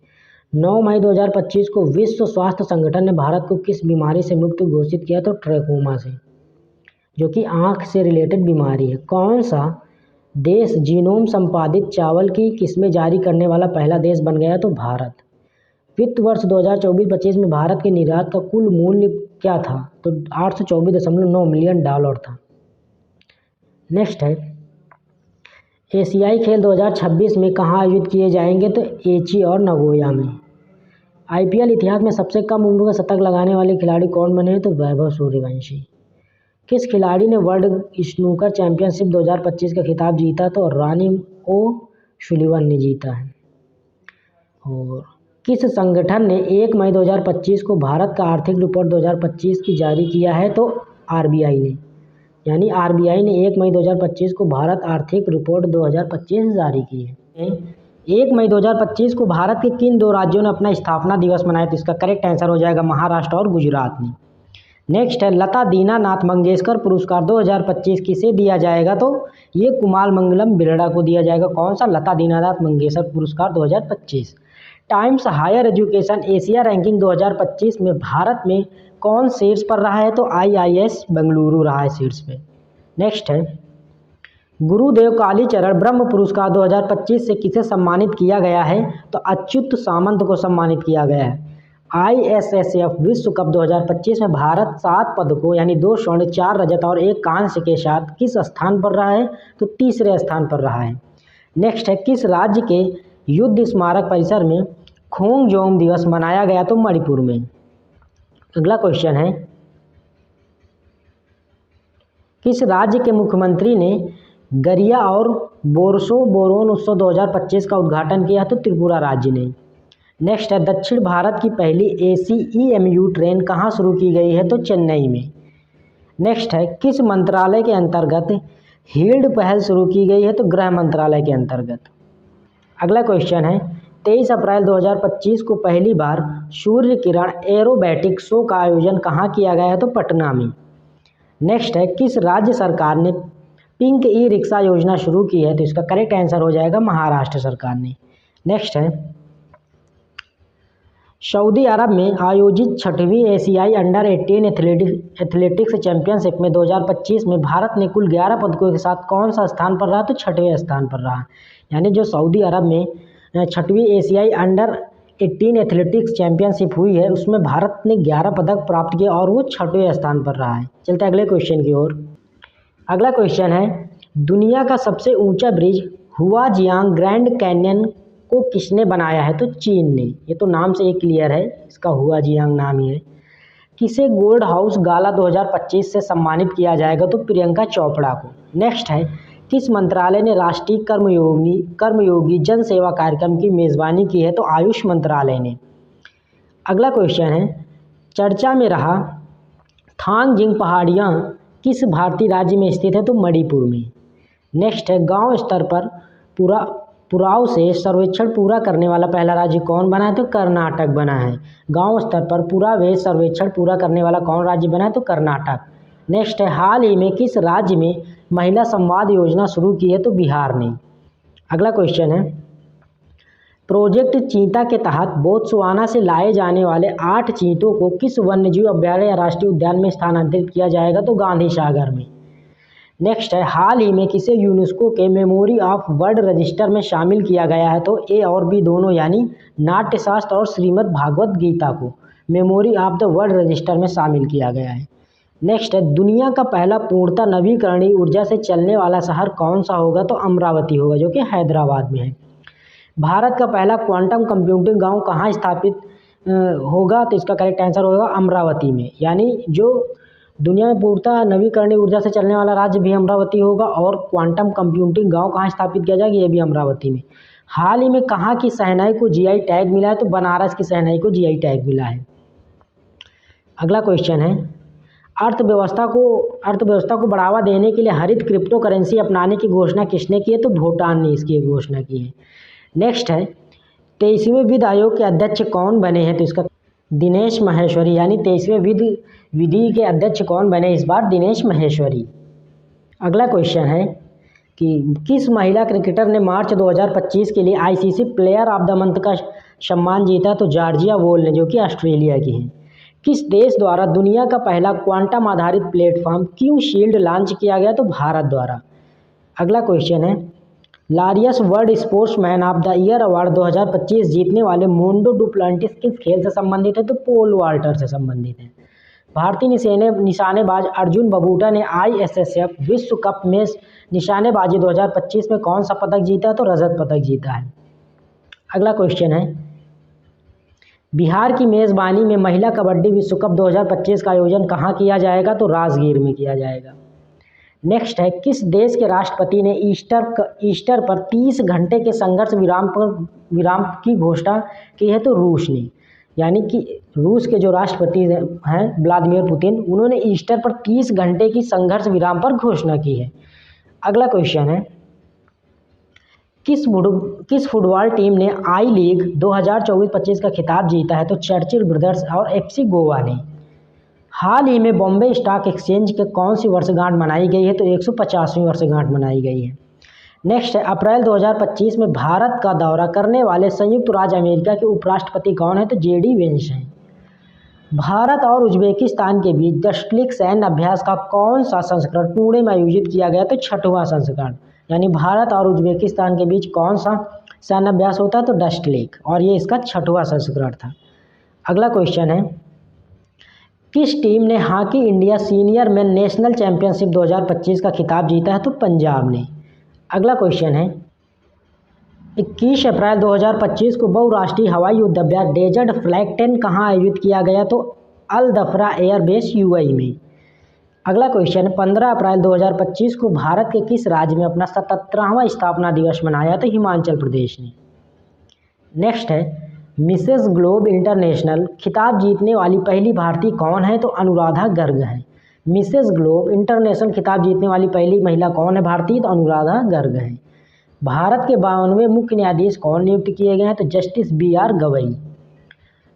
9 मई 2025 को विश्व स्वास्थ्य संगठन ने भारत को किस बीमारी से मुक्त घोषित किया तो ट्रैकोमा से, जो कि आँख से रिलेटेड बीमारी है। कौन सा देश जीनोम संपादित चावल की किस्में जारी करने वाला पहला देश बन गया तो भारत। वित्त वर्ष 2024-25 में भारत के निर्यात का कुल मूल्य क्या था तो $824.9 मिलियन था। नेक्स्ट है एशियाई खेल 2026 में कहाँ आयोजित किए जाएंगे तो एची और नगोया में। IPL इतिहास में सबसे कम उम्र का शतक लगाने वाले खिलाड़ी कौन बने हैं तो वैभव सूर्यवंशी। किस खिलाड़ी ने वर्ल्ड स्नूकर चैंपियनशिप 2025 का खिताब जीता तो रानी ओसुलिवन ने जीता है। और किस संगठन ने 1 मई 2025 को भारत का आर्थिक रिपोर्ट 2025 की जारी किया है तो RBI ने। यानी RBI ने 1 मई 2025 को भारत आर्थिक रिपोर्ट 2025 जारी की है। 1 मई 2025 को भारत के किन 2 राज्यों ने अपना स्थापना दिवस मनाया तो इसका करेक्ट आंसर हो जाएगा महाराष्ट्र और गुजरात ने। नेक्स्ट है लता दीनानाथ मंगेशकर पुरस्कार 2025 किसे दिया जाएगा तो ये कुमार मंगलम बिरला को दिया जाएगा। कौन सा लता दीनानाथ मंगेशकर पुरस्कार 2025। Times Higher Education Asia ranking 2025 में भारत में कौन शीर्ष पर रहा है तो IIS बेंगलुरु रहा है शीर्ष पे। नेक्स्ट है गुरुदेव कालीचरण ब्रह्म पुरस्कार 2025 से किसे सम्मानित किया गया है तो अच्युत सामंत को सम्मानित किया गया है। ISSF विश्व कप 2025 में भारत 7 पदकों यानी 2 स्वर्ण 4 रजत और 1 कांस्य के साथ किस स्थान पर रहा है? तो तीसरे स्थान पर रहा है। नेक्स्ट है, किस राज्य के युद्ध स्मारक परिसर में खोंगजोंग दिवस मनाया गया? तो मणिपुर में। अगला क्वेश्चन है, किस राज्य के मुख्यमंत्री ने गरिया और बोरसो बोरोन उत्सव 2025 का उद्घाटन किया? तो त्रिपुरा राज्य ने। नेक्स्ट है, दक्षिण भारत की पहली ACEMU ट्रेन कहाँ शुरू की गई है? तो चेन्नई में। नेक्स्ट है, किस मंत्रालय के अंतर्गत हील्ड पहल शुरू की गई है? तो गृह मंत्रालय के अंतर्गत। अगला क्वेश्चन है, 23 अप्रैल 2025 को पहली बार सूर्य किरण एरोबैटिक शो का आयोजन कहाँ किया गया है? तो पटना में। नेक्स्ट है, किस राज्य सरकार ने पिंक ई रिक्शा योजना शुरू की है? तो इसका करेक्ट आंसर हो जाएगा महाराष्ट्र सरकार ने। नेक्स्ट है, सऊदी अरब में आयोजित 6वीं एशियाई अंडर 18 एथलेटिक्स चैंपियनशिप में 2025 में भारत ने कुल 11 पदकों के साथ कौन सा स्थान पर रहा? तो 6वें स्थान पर रहा। यानी जो सऊदी अरब में 6वीं एशियाई अंडर 18 एथलेटिक्स चैंपियनशिप हुई है उसमें भारत ने 11 पदक प्राप्त किए और वो 6वें स्थान पर रहा है। चलते अगले क्वेश्चन की ओर। अगला क्वेश्चन है, दुनिया का सबसे ऊंचा ब्रिज हुआजियांग ग्रैंड कैन्यन को किसने बनाया है? तो चीन ने। ये तो नाम से एक क्लियर है, इसका हुआजियांग नाम ही है। किसे गोल्ड हाउस गाला 2025 से सम्मानित किया जाएगा? तो प्रियंका चोपड़ा को। नेक्स्ट है, किस मंत्रालय ने राष्ट्रीय कर्मयोगी जन सेवा कार्यक्रम की मेज़बानी की है? तो आयुष मंत्रालय ने। अगला क्वेश्चन है, चर्चा में रहा थांगजिंग पहाड़ियाँ किस भारतीय राज्य में स्थित है? तो मणिपुर में। नेक्स्ट है, गांव स्तर पर पुराव से सर्वेक्षण पूरा करने वाला पहला राज्य कौन बना है? तो कर्नाटक बना है। गांव स्तर पर पुरावे सर्वेक्षण पूरा करने वाला कौन राज्य बना है? तो कर्नाटक। नेक्स्ट है, हाल ही में किस राज्य में महिला संवाद योजना शुरू की है? तो बिहार ने। अगला क्वेश्चन है, प्रोजेक्ट चीता के तहत बोत्सवाना से लाए जाने वाले 8 चीतों को किस वन्यजीव अभयारण्य या राष्ट्रीय उद्यान में स्थानांतरित किया जाएगा? तो गांधी सागर में। नेक्स्ट है, हाल ही में किसे यूनेस्को के मेमोरी ऑफ वर्ल्ड रजिस्टर में शामिल किया गया है? तो ए और बी दोनों यानी नाट्यशास्त्र और श्रीमद् भागवत गीता को memory of the world register में शामिल किया गया है। नेक्स्ट है, दुनिया का पहला पूर्णतः नवीकरणीय ऊर्जा से चलने वाला शहर कौन सा होगा? तो अमरावती होगा, जो कि हैदराबाद में है। भारत का पहला क्वांटम कंप्यूटिंग गांव कहाँ स्थापित होगा? तो इसका करेक्ट आंसर होगा अमरावती में। यानी जो दुनिया में पूर्णतः नवीकरणीय ऊर्जा से चलने वाला राज्य भी अमरावती होगा और क्वांटम कंप्यूटिंग गांव कहाँ स्थापित किया जाएगा? ये भी अमरावती में। हाल ही में कहाँ की शहनाई को GI टैग मिला है? तो बनारस की शहनाई को GI टैग मिला है। अगला क्वेश्चन है, अर्थव्यवस्था को बढ़ावा देने के लिए हरित क्रिप्टो करेंसी अपनाने की घोषणा किसने की है? तो भूटान ने इसकी घोषणा की है। नेक्स्ट है, 23वें वित्त आयोग के अध्यक्ष कौन बने हैं? तो इसका दिनेश माहेश्वरी। यानी 23वें विधि के अध्यक्ष कौन बने इस बार? दिनेश माहेश्वरी। अगला क्वेश्चन है कि किस महिला क्रिकेटर ने मार्च 2025 के लिए ICC player of the month का सम्मान जीता? तो जॉर्जिया वॉल ने, जो कि ऑस्ट्रेलिया की हैं। किस देश द्वारा दुनिया का पहला क्वांटम आधारित प्लेटफॉर्म क्यू शील्ड लॉन्च किया गया? तो भारत द्वारा। अगला क्वेश्चन है, Laureus World Sportsman of the Year award 2025 जीतने वाले मोंडो डुप्लांटिस किस खेल से संबंधित है? तो पोल वाल्टर से संबंधित है। भारतीय निशानेबाज अर्जुन बबूटा ने ISSF विश्व कप में निशानेबाजी 2025 में कौन सा पदक जीता? तो रजत पदक जीता है। अगला क्वेश्चन है, बिहार की मेज़बानी में महिला कबड्डी विश्व कप 2025 का आयोजन कहाँ किया जाएगा? तो राजगीर में किया जाएगा। नेक्स्ट है, किस देश के राष्ट्रपति ने ईस्टर पर 30 घंटे के संघर्ष विराम की घोषणा की है? तो रूस ने। यानी कि रूस के जो राष्ट्रपति हैं व्लादिमीर पुतिन, उन्होंने ईस्टर पर 30 घंटे की संघर्ष विराम पर घोषणा की है। अगला क्वेश्चन है, किस फुटबॉल टीम ने आई लीग 2024-25 का खिताब जीता है? तो चर्चिल ब्रदर्स और FC गोवा ने। हाल ही में बॉम्बे स्टॉक एक्सचेंज के कौन सी वर्षगांठ मनाई गई है? तो 150वीं वर्षगांठ मनाई गई है। नेक्स्ट है, अप्रैल 2025 में भारत का दौरा करने वाले संयुक्त राज्य अमेरिका के उपराष्ट्रपति कौन है? तो JD वेंस हैं। भारत और उज्बेकिस्तान के बीच डस्टलिक सैन्य अभ्यास का कौन सा संस्करण पुणे में आयोजित किया गया? तो 6वां संस्करण। यानी भारत और उज्बेकिस्तान के बीच कौन सा सैन्य अभ्यास होता है? तो डस्टलिक, और ये इसका 6वां संस्करण था। अगला क्वेश्चन है, किस टीम ने हॉकी इंडिया सीनियर में नेशनल चैंपियनशिप 2025 का खिताब जीता है? तो पंजाब ने। अगला क्वेश्चन है, 21 अप्रैल 2025 को बहुराष्ट्रीय हवाई युद्ध अभ्यास डेजर्ट फ्लैग 10 कहाँ आयोजित किया गया? तो अल दफरा एयरबेस यूएई में। अगला क्वेश्चन, 15 अप्रैल 2025 को भारत के किस राज्य में अपना 77वां स्थापना दिवस मनाया? तो हिमाचल प्रदेश ने। नेक्स्ट है, मिसेस ग्लोब इंटरनेशनल खिताब जीतने वाली पहली भारतीय कौन है? तो अनुराधा गर्ग है। मिसेस ग्लोब इंटरनेशनल खिताब जीतने वाली पहली महिला कौन है भारतीय? तो अनुराधा गर्ग है। भारत के 52वें मुख्य न्यायाधीश कौन नियुक्त किए गए हैं? तो जस्टिस BR गवई।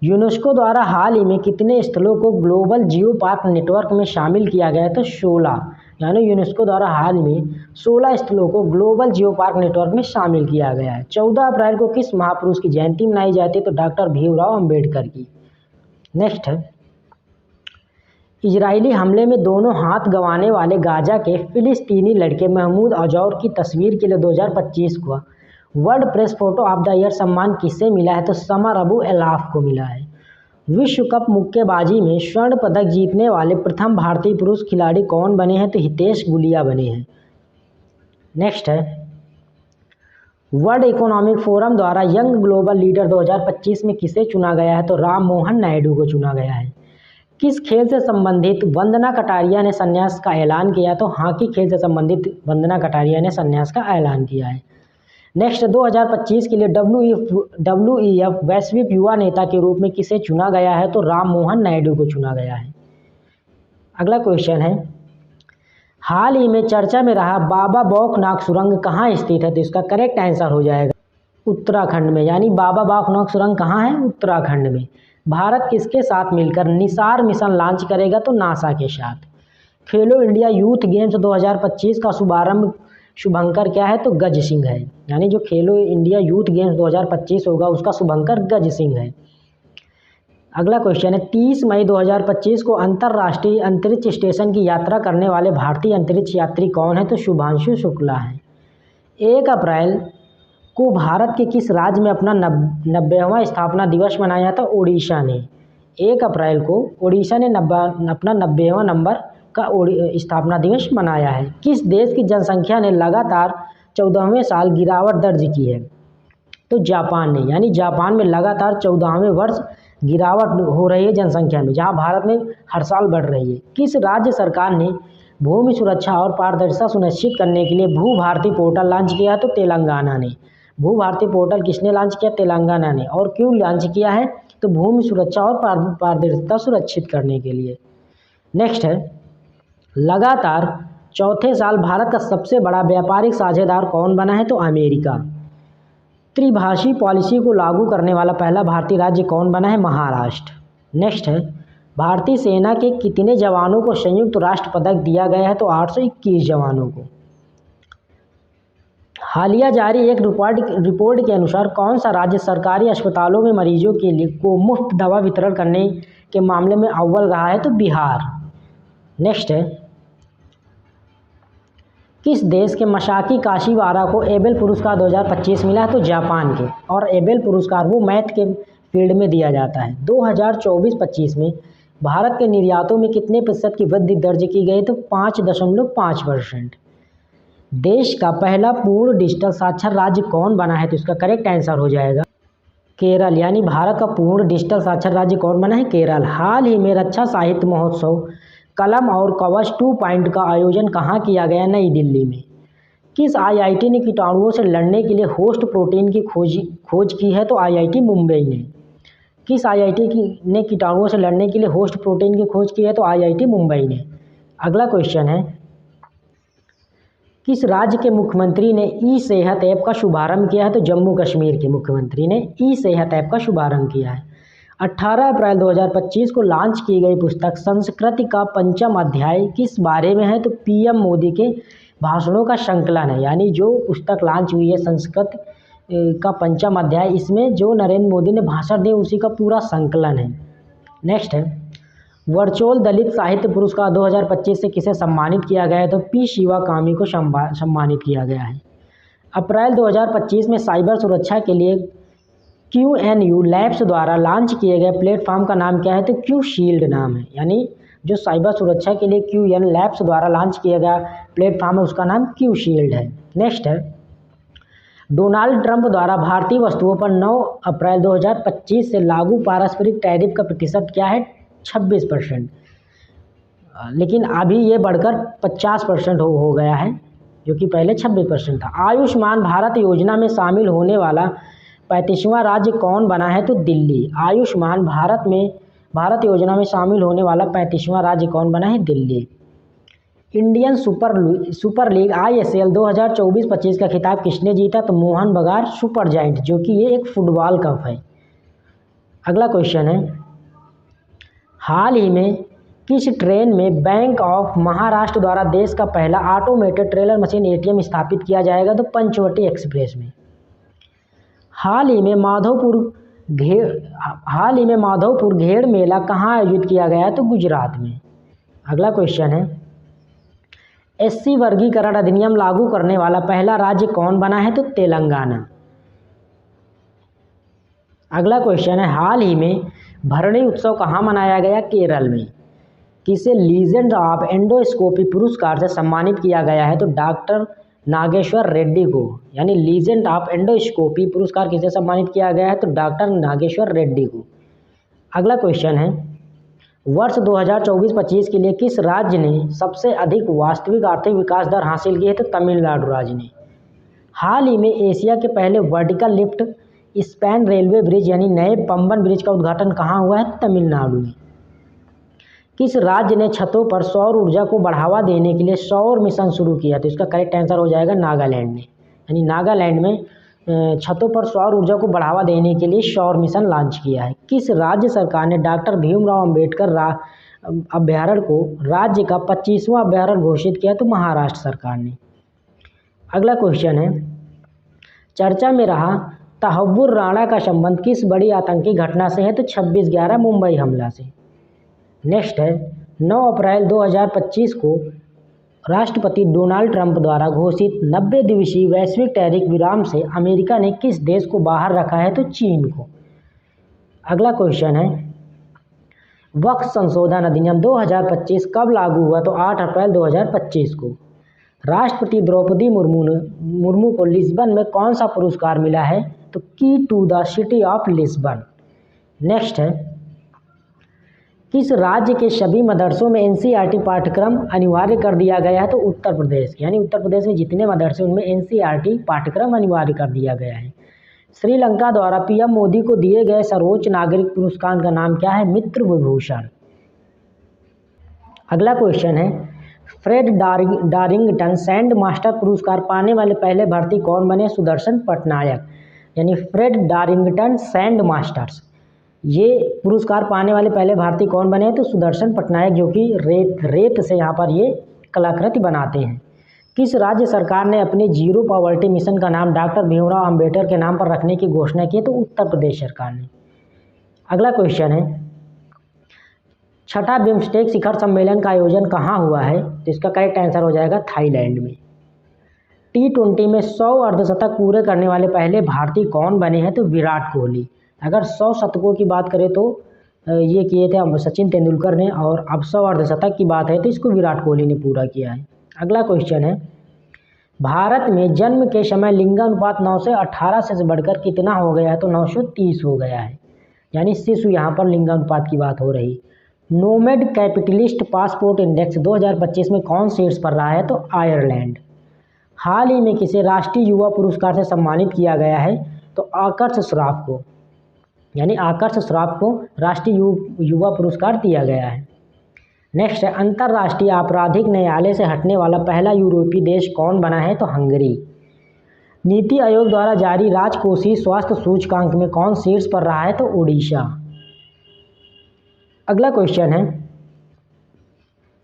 यूनेस्को द्वारा हाल ही में कितने स्थलों को ग्लोबल जियो पार्क नेटवर्क में शामिल किया गया है? तो 16। यानी यूनेस्को द्वारा हाल ही में 16 स्थलों को ग्लोबल जियो पार्क नेटवर्क में शामिल किया गया है। 14 अप्रैल को किस महापुरुष की जयंती मनाई जाती है? तो डॉक्टर भीमराव अम्बेडकर की। नेक्स्ट है, इजरायली हमले में दोनों हाथ गंवाने वाले गाजा के फिलिस्तीनी लड़के महमूद अजौर की तस्वीर के लिए 2025 को world press photo of the year सम्मान किसे मिला है? तो समर अबू एलाफ को मिला है। विश्व कप मुक्केबाजी में स्वर्ण पदक जीतने वाले प्रथम भारतीय पुरुष खिलाड़ी कौन बने हैं? तो हितेश गुलिया बने हैं। नेक्स्ट है, वर्ल्ड इकोनॉमिक फोरम द्वारा यंग ग्लोबल लीडर 2025 में किसे चुना गया है? तो राम मोहन नायडू को चुना गया है। किस खेल से संबंधित वंदना कटारिया ने संन्यास का ऐलान किया? तो हॉकी खेल से संबंधित वंदना कटारिया ने संन्यास का ऐलान किया है। नेक्स्ट, 2025 के लिए WEF वैश्विक युवा नेता के रूप में किसे चुना गया है? तो राम मोहन नायडू को चुना गया है। अगला क्वेश्चन है, हाल ही में चर्चा में रहा बाबा बौखनाग सुरंग कहाँ स्थित है? तो इसका करेक्ट आंसर हो जाएगा उत्तराखंड में। यानी बाबा बौखनाग सुरंग कहाँ है? उत्तराखंड में। भारत किसके साथ मिलकर निसार मिशन लॉन्च करेगा? तो नासा के साथ। खेलो इंडिया यूथ गेम्स 2025 का शुभंकर क्या है? तो गज सिंह है। यानी जो खेलो इंडिया यूथ गेम्स 2025 होगा उसका शुभंकर गज सिंह है। अगला क्वेश्चन है, 30 मई 2025 को अंतर्राष्ट्रीय अंतरिक्ष स्टेशन की यात्रा करने वाले भारतीय अंतरिक्ष यात्री कौन है? तो शुभांशु शुक्ला है। 1 अप्रैल को भारत के किस राज्य में अपना 90वां स्थापना दिवस मनाया था? ओडिशा ने। 1 अप्रैल को ओडिशा ने अपना 90वां नंबर का स्थापना दिवस मनाया है। किस देश की जनसंख्या ने लगातार 14वें साल गिरावट दर्ज की है? तो जापान ने। यानी जापान में लगातार 14वें वर्ष गिरावट हो रही है जनसंख्या में, जहां भारत में हर साल बढ़ रही है। किस राज्य सरकार ने भूमि सुरक्षा और पारदर्शिता सुनिश्चित करने के लिए भू भारती पोर्टल लॉन्च किया? तो तेलंगाना ने। भू भारती पोर्टल किसने लॉन्च किया? तेलंगाना ने। और क्यों लॉन्च किया है? तो भूमि सुरक्षा और पारदर्शिता सुरक्षित करने के लिए। नेक्स्ट है, लगातार चौथे साल भारत का सबसे बड़ा व्यापारिक साझेदार कौन बना है? तो अमेरिका। त्रिभाषी पॉलिसी को लागू करने वाला पहला भारतीय राज्य कौन बना है? महाराष्ट्र। नेक्स्ट है, भारतीय सेना के कितने जवानों को संयुक्त राष्ट्र पदक दिया गया है? तो 821 जवानों को। हालिया जारी एक रिपोर्ट के अनुसार कौन सा राज्य सरकारी अस्पतालों में मरीजों के लिए को मुफ्त दवा वितरण करने के मामले में अव्वल रहा है? तो बिहार। नेक्स्ट है, किस देश के मसाकी काशीवारा को एबेल पुरस्कार 2025 मिला है? तो जापान के। और एबेल पुरस्कार वो मैथ के फील्ड में दिया जाता है। 2024-25 में भारत के निर्यातों में कितने प्रतिशत की वृद्धि दर्ज की गई? तो 5.5%। देश का पहला पूर्ण डिजिटल साक्षर राज्य कौन बना है? तो इसका करेक्ट आंसर हो जाएगा केरल। यानी भारत का पूर्ण डिजिटल साक्षर राज्य कौन बना है? केरल। हाल ही में रक्षा साहित्य महोत्सव कलम और कवच 2 का आयोजन कहाँ किया गया? नई दिल्ली में। किस IIT ने कीटाणुओं से लड़ने के लिए होस्ट प्रोटीन की खोज की है? तो IIT मुंबई ने। किस IIT ने कीटाणुओं से लड़ने के लिए होस्ट प्रोटीन की खोज की है? तो IIT मुंबई ने। अगला क्वेश्चन है, किस राज्य के मुख्यमंत्री ने ई-सेहत ऐप का शुभारंभ किया है? तो जम्मू कश्मीर के मुख्यमंत्री ने ई-सेहत ऐप का शुभारंभ किया है। 18 अप्रैल 2025 को लॉन्च की गई पुस्तक संस्कृति का 5वां अध्याय किस बारे में है? तो PM मोदी के भाषणों का संकलन है। यानी जो पुस्तक लॉन्च हुई है संस्कृत का 5वां अध्याय, इसमें जो नरेंद्र मोदी ने भाषण दिए उसी का पूरा संकलन है। नेक्स्ट है, वर्चुअल दलित साहित्य पुरस्कार 2025 से किसे सम्मानित किया गया है? तो P शिवाकामी को सम्मानित किया गया है। अप्रैल 2025 में साइबर सुरक्षा के लिए QNU लैब्स द्वारा लॉन्च किए गए प्लेटफॉर्म का नाम क्या है? तो क्यू शील्ड नाम है। यानी जो साइबर सुरक्षा के लिए QN लैब्स द्वारा लॉन्च किया गया प्लेटफॉर्म है उसका नाम क्यू शील्ड है। नेक्स्ट है, डोनाल्ड ट्रंप द्वारा भारतीय वस्तुओं पर 9 अप्रैल 2025 से लागू पारस्परिक टैरिफ का प्रतिशत क्या है? 26%। लेकिन अभी ये बढ़कर 50% हो गया है, जो कि पहले 26% था। आयुष्मान भारत योजना में शामिल होने वाला 35वां राज्य कौन बना है? तो दिल्ली। आयुष्मान भारत योजना में शामिल होने वाला 35वां राज्य कौन बना है? Delhi. Indian super league ISL 2024-25 का खिताब किसने जीता? तो मोहन बगान सुपर जायंट, जो कि ये एक फुटबॉल कप है। अगला क्वेश्चन है, हाल ही में किस ट्रेन में बैंक ऑफ महाराष्ट्र द्वारा देश का पहला ऑटोमेटेड टेलर मशीन ATM स्थापित किया जाएगा? तो पंचवटी एक्सप्रेस में। हाल ही में माधवपुर घेर मेला कहाँ आयोजित किया गया? तो गुजरात में। अगला क्वेश्चन है, SC वर्गीकरण अधिनियम लागू करने वाला पहला राज्य कौन बना है? तो तेलंगाना। अगला क्वेश्चन है, हाल ही में भरणी उत्सव कहाँ मनाया गया? केरल में। किसे लीजेंड ऑफ एंडोस्कोपी पुरस्कार से सम्मानित किया गया है? तो डॉक्टर नागेश्वर रेड्डी को। यानी लीजेंड ऑफ एंडोस्कोपी पुरस्कार किसे सम्मानित किया गया है? तो डॉक्टर नागेश्वर रेड्डी को। अगला क्वेश्चन है, वर्ष 2024-25 के लिए किस राज्य ने सबसे अधिक वास्तविक आर्थिक विकास दर हासिल की है? तो तमिलनाडु राज्य ने। हाल ही में एशिया के पहले vertical lift span railway bridge यानी नए पंबन ब्रिज का उद्घाटन कहाँ हुआ है? तमिलनाडु में। किस राज्य ने छतों पर सौर ऊर्जा को बढ़ावा देने के लिए सौर मिशन शुरू किया? तो इसका करेक्ट आंसर हो जाएगा नागालैंड ने। यानी नागालैंड में छतों पर सौर ऊर्जा को बढ़ावा देने के लिए सौर मिशन लॉन्च किया है। किस राज्य सरकार ने डॉक्टर भीमराव अंबेडकर अभ्यारण्य को राज्य का 25वां अभ्यारण्य घोषित किया? तो महाराष्ट्र सरकार ने। अगला क्वेश्चन है, चर्चा में रहा तहव्वुर राणा का संबंध किस बड़ी आतंकी घटना से है? तो 26/11 मुंबई हमला से। नेक्स्ट है, 9 अप्रैल 2025 को राष्ट्रपति डोनाल्ड ट्रंप द्वारा घोषित 90 दिवसीय वैश्विक टैरिफ विराम से अमेरिका ने किस देश को बाहर रखा है? तो चीन को। अगला क्वेश्चन है, वक्फ संशोधन अधिनियम 2025 कब लागू हुआ? तो 8 अप्रैल 2025 को। राष्ट्रपति द्रौपदी मुर्मू को लिस्बन में कौन सा पुरस्कार मिला है? तो key to the city of Lisbon. Next है, किस राज्य के सभी मदरसों में NCERT पाठ्यक्रम अनिवार्य कर दिया गया है? तो उत्तर प्रदेश। यानी उत्तर प्रदेश में जितने मदरसे उनमें NCERT पाठ्यक्रम अनिवार्य कर दिया गया है। श्रीलंका द्वारा PM मोदी को दिए गए सर्वोच्च नागरिक पुरस्कार का नाम क्या है? मित्र विभूषण। अगला क्वेश्चन है, फ्रेड डारिंगटन सैंड मास्टर पुरस्कार पाने वाले पहले भारतीय कौन बने? सुदर्शन पटनायक। यानी फ्रेड डारिंगटन सैंड मास्टर्स, ये पुरस्कार पाने वाले पहले भारतीय कौन बने? तो सुदर्शन पटनायक, जो कि रेत से यहाँ पर ये कलाकृति बनाते हैं। किस राज्य सरकार ने अपने जीरो पॉवर्टी मिशन का नाम डॉक्टर भीमराव अंबेडकर के नाम पर रखने की घोषणा की? तो उत्तर प्रदेश सरकार ने। अगला क्वेश्चन है, छठा बिम्स्टेक शिखर सम्मेलन का आयोजन कहाँ हुआ है? तो इसका करेक्ट आंसर हो जाएगा थाईलैंड में। T20 में 100 अर्धशतक पूरे करने वाले पहले भारतीय कौन बने हैं? तो विराट कोहली। अगर 100 शतकों की बात करें तो ये किए थे सचिन तेंदुलकर ने, और अब 100 अर्धशतक की बात है तो इसको विराट कोहली ने पूरा किया है। अगला क्वेश्चन है, भारत में जन्म के समय लिंगानुपात 9 से 18 से बढ़कर कितना हो गया है? तो 930 हो गया है। यानी शिशु यहाँ पर लिंगानुपात की बात हो रही। नोमैड कैपिटलिस्ट पासपोर्ट इंडेक्स 2025 में कौन शीर्ष पर रहा है? तो आयरलैंड। हाल ही में किसे राष्ट्रीय युवा पुरस्कार से सम्मानित किया गया है? तो आकर्ष श्रॉफ को। यानी आकर्ष श्रॉफ को राष्ट्रीय युवा पुरस्कार दिया गया है। नेक्स्ट है, अंतर्राष्ट्रीय आपराधिक न्यायालय से हटने वाला पहला यूरोपीय देश कौन बना है? तो हंगरी। नीति आयोग द्वारा जारी राजकोषीय स्वास्थ्य सूचकांक में कौन शीर्ष पर रहा है? तो उड़ीसा। अगला क्वेश्चन है,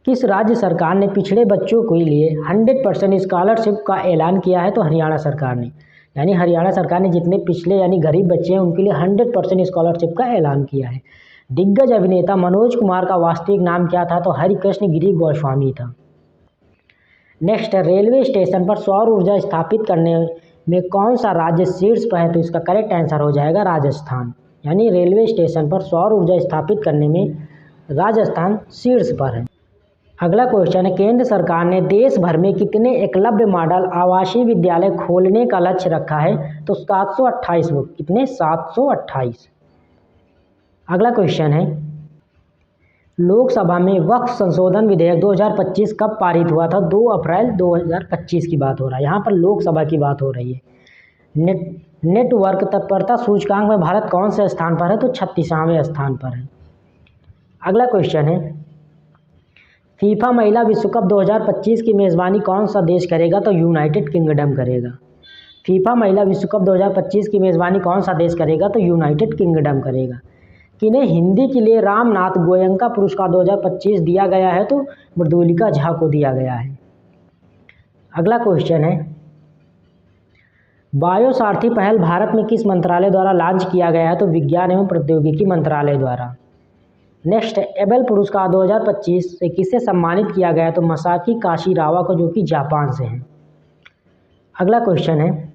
किस राज्य सरकार ने पिछड़े बच्चों के लिए 100% स्कॉलरशिप का ऐलान किया है? तो हरियाणा सरकार ने। यानी हरियाणा सरकार ने जितने पिछले यानी गरीब बच्चे हैं उनके लिए 100% स्कॉलरशिप का ऐलान किया है। दिग्गज अभिनेता मनोज कुमार का वास्तविक नाम क्या था? तो हरिकृष्ण गिरी गोस्वामी था। नेक्स्ट है, रेलवे स्टेशन पर सौर ऊर्जा स्थापित करने में कौन सा राज्य शीर्ष पर है? तो इसका करेक्ट आंसर हो जाएगा राजस्थान। यानी रेलवे स्टेशन पर सौर ऊर्जा स्थापित करने में राजस्थान शीर्ष पर है। अगला क्वेश्चन है, केंद्र सरकार ने देश भर में कितने एकलव्य मॉडल आवासीय विद्यालय खोलने का लक्ष्य रखा है? तो 728। कितने? 728। अगला क्वेश्चन है, लोकसभा में वक्फ संशोधन विधेयक 2025 कब पारित हुआ था? 2 अप्रैल 2025 की बात हो रहा है। यहाँ पर लोकसभा की बात हो रही है। नेटवर्क तत्परता सूचकांक में भारत कौन से स्थान पर है? तो 36वें स्थान पर है। अगला क्वेश्चन है, फीफा महिला विश्व कप 2025 की मेज़बानी कौन सा देश करेगा? तो यूनाइटेड किंगडम करेगा। फीफा महिला विश्व कप 2025 की मेज़बानी कौन सा देश करेगा? तो यूनाइटेड किंगडम करेगा। किन्हें हिंदी के लिए रामनाथ गोयंका पुरस्कार 2025 दिया गया है? तो मृदुलिका झा को दिया गया है। अगला क्वेश्चन है, बायोसारथी पहल भारत में किस मंत्रालय द्वारा लॉन्च किया गया है? तो विज्ञान एवं प्रौद्योगिकी मंत्रालय द्वारा। नेक्स्ट, एबेल पुरस्कार 2025 से किसे सम्मानित किया गया? तो मसाकी काशीरावा को, जो कि जापान से हैं। अगला क्वेश्चन है,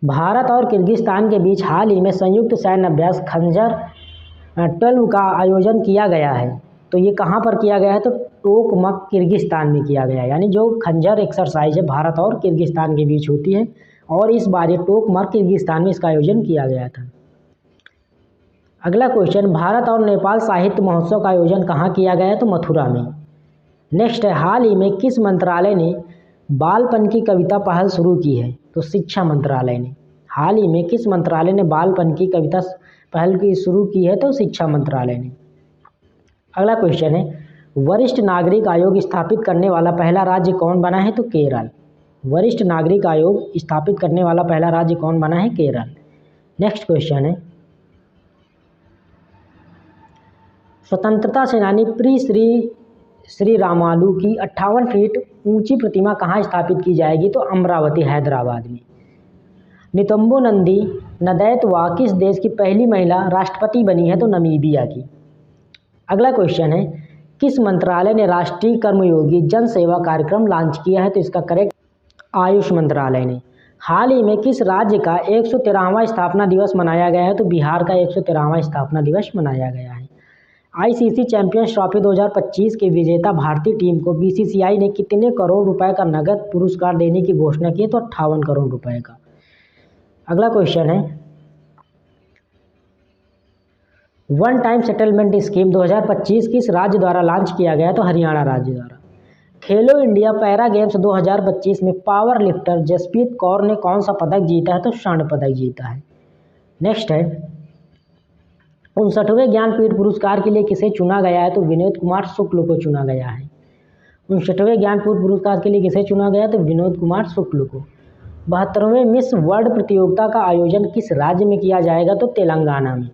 भारत और किर्गिस्तान के बीच हाल ही में संयुक्त सैन्य अभ्यास खंजर 12 का आयोजन किया गया है। तो ये कहाँ पर किया गया है? तो टोकमक किर्गिस्तान में किया गया है। यानी जो खंजर एक्सरसाइज है भारत और किर्गिस्तान के बीच होती है, और इस बार ये टोकमक किर्गिस्तान में इसका आयोजन किया गया था। अगला क्वेश्चन, भारत और नेपाल साहित्य महोत्सव का आयोजन कहाँ किया गया है? तो मथुरा में। नेक्स्ट है, हाल ही में किस मंत्रालय ने बालपन की कविता पहल शुरू की है? तो शिक्षा मंत्रालय ने। हाल ही में किस मंत्रालय ने बालपन की कविता पहल की शुरू की है? तो शिक्षा मंत्रालय ने। अगला क्वेश्चन है, वरिष्ठ नागरिक आयोग स्थापित करने वाला पहला राज्य कौन बना है? तो केरल। वरिष्ठ नागरिक आयोग स्थापित करने वाला पहला राज्य कौन बना है? केरल। नेक्स्ट क्वेश्चन है, स्वतंत्रता सेनानी प्री श्री रामालू की 58 फीट ऊंची प्रतिमा कहाँ स्थापित की जाएगी? तो अमरावती, हैदराबाद में। नितंबो नंदी नदैतवा किस देश की पहली महिला राष्ट्रपति बनी है? तो नमीबिया की। अगला क्वेश्चन है, किस मंत्रालय ने राष्ट्रीय कर्मयोगी जन सेवा कार्यक्रम लॉन्च किया है? तो इसका करेक्ट आयुष मंत्रालय ने। हाल ही में किस राज्य का 113वां स्थापना दिवस मनाया गया है? तो बिहार का 113वां स्थापना दिवस मनाया गया है। आईसीसी चैंपियंस ट्रॉफी 2025 के विजेता भारतीय टीम को बीसीसीआई ने कितने करोड़ रुपए का नगद पुरस्कार देने की घोषणा की है? तो 58 करोड़ रुपए का। अगला क्वेश्चन है, वन टाइम सेटलमेंट स्कीम 2025 किस राज्य द्वारा लॉन्च किया गया? तो हरियाणा राज्य द्वारा। खेलो इंडिया पैरा गेम्स 2025 में पावर लिफ्टर जसप्रीत कौर ने कौन सा पदक जीता है? तो स्वर्ण पदक जीता है। नेक्स्ट है, 59वें ज्ञानपीठ पुरस्कार के लिए किसे चुना गया है? तो विनोद कुमार शुक्ल को चुना गया है। 59वें ज्ञानपीठ पुरस्कार के लिए किसे चुना गया? तो विनोद कुमार शुक्ल को। 72वें मिस वर्ल्ड प्रतियोगिता का आयोजन किस राज्य में किया जाएगा? तो तेलंगाना में।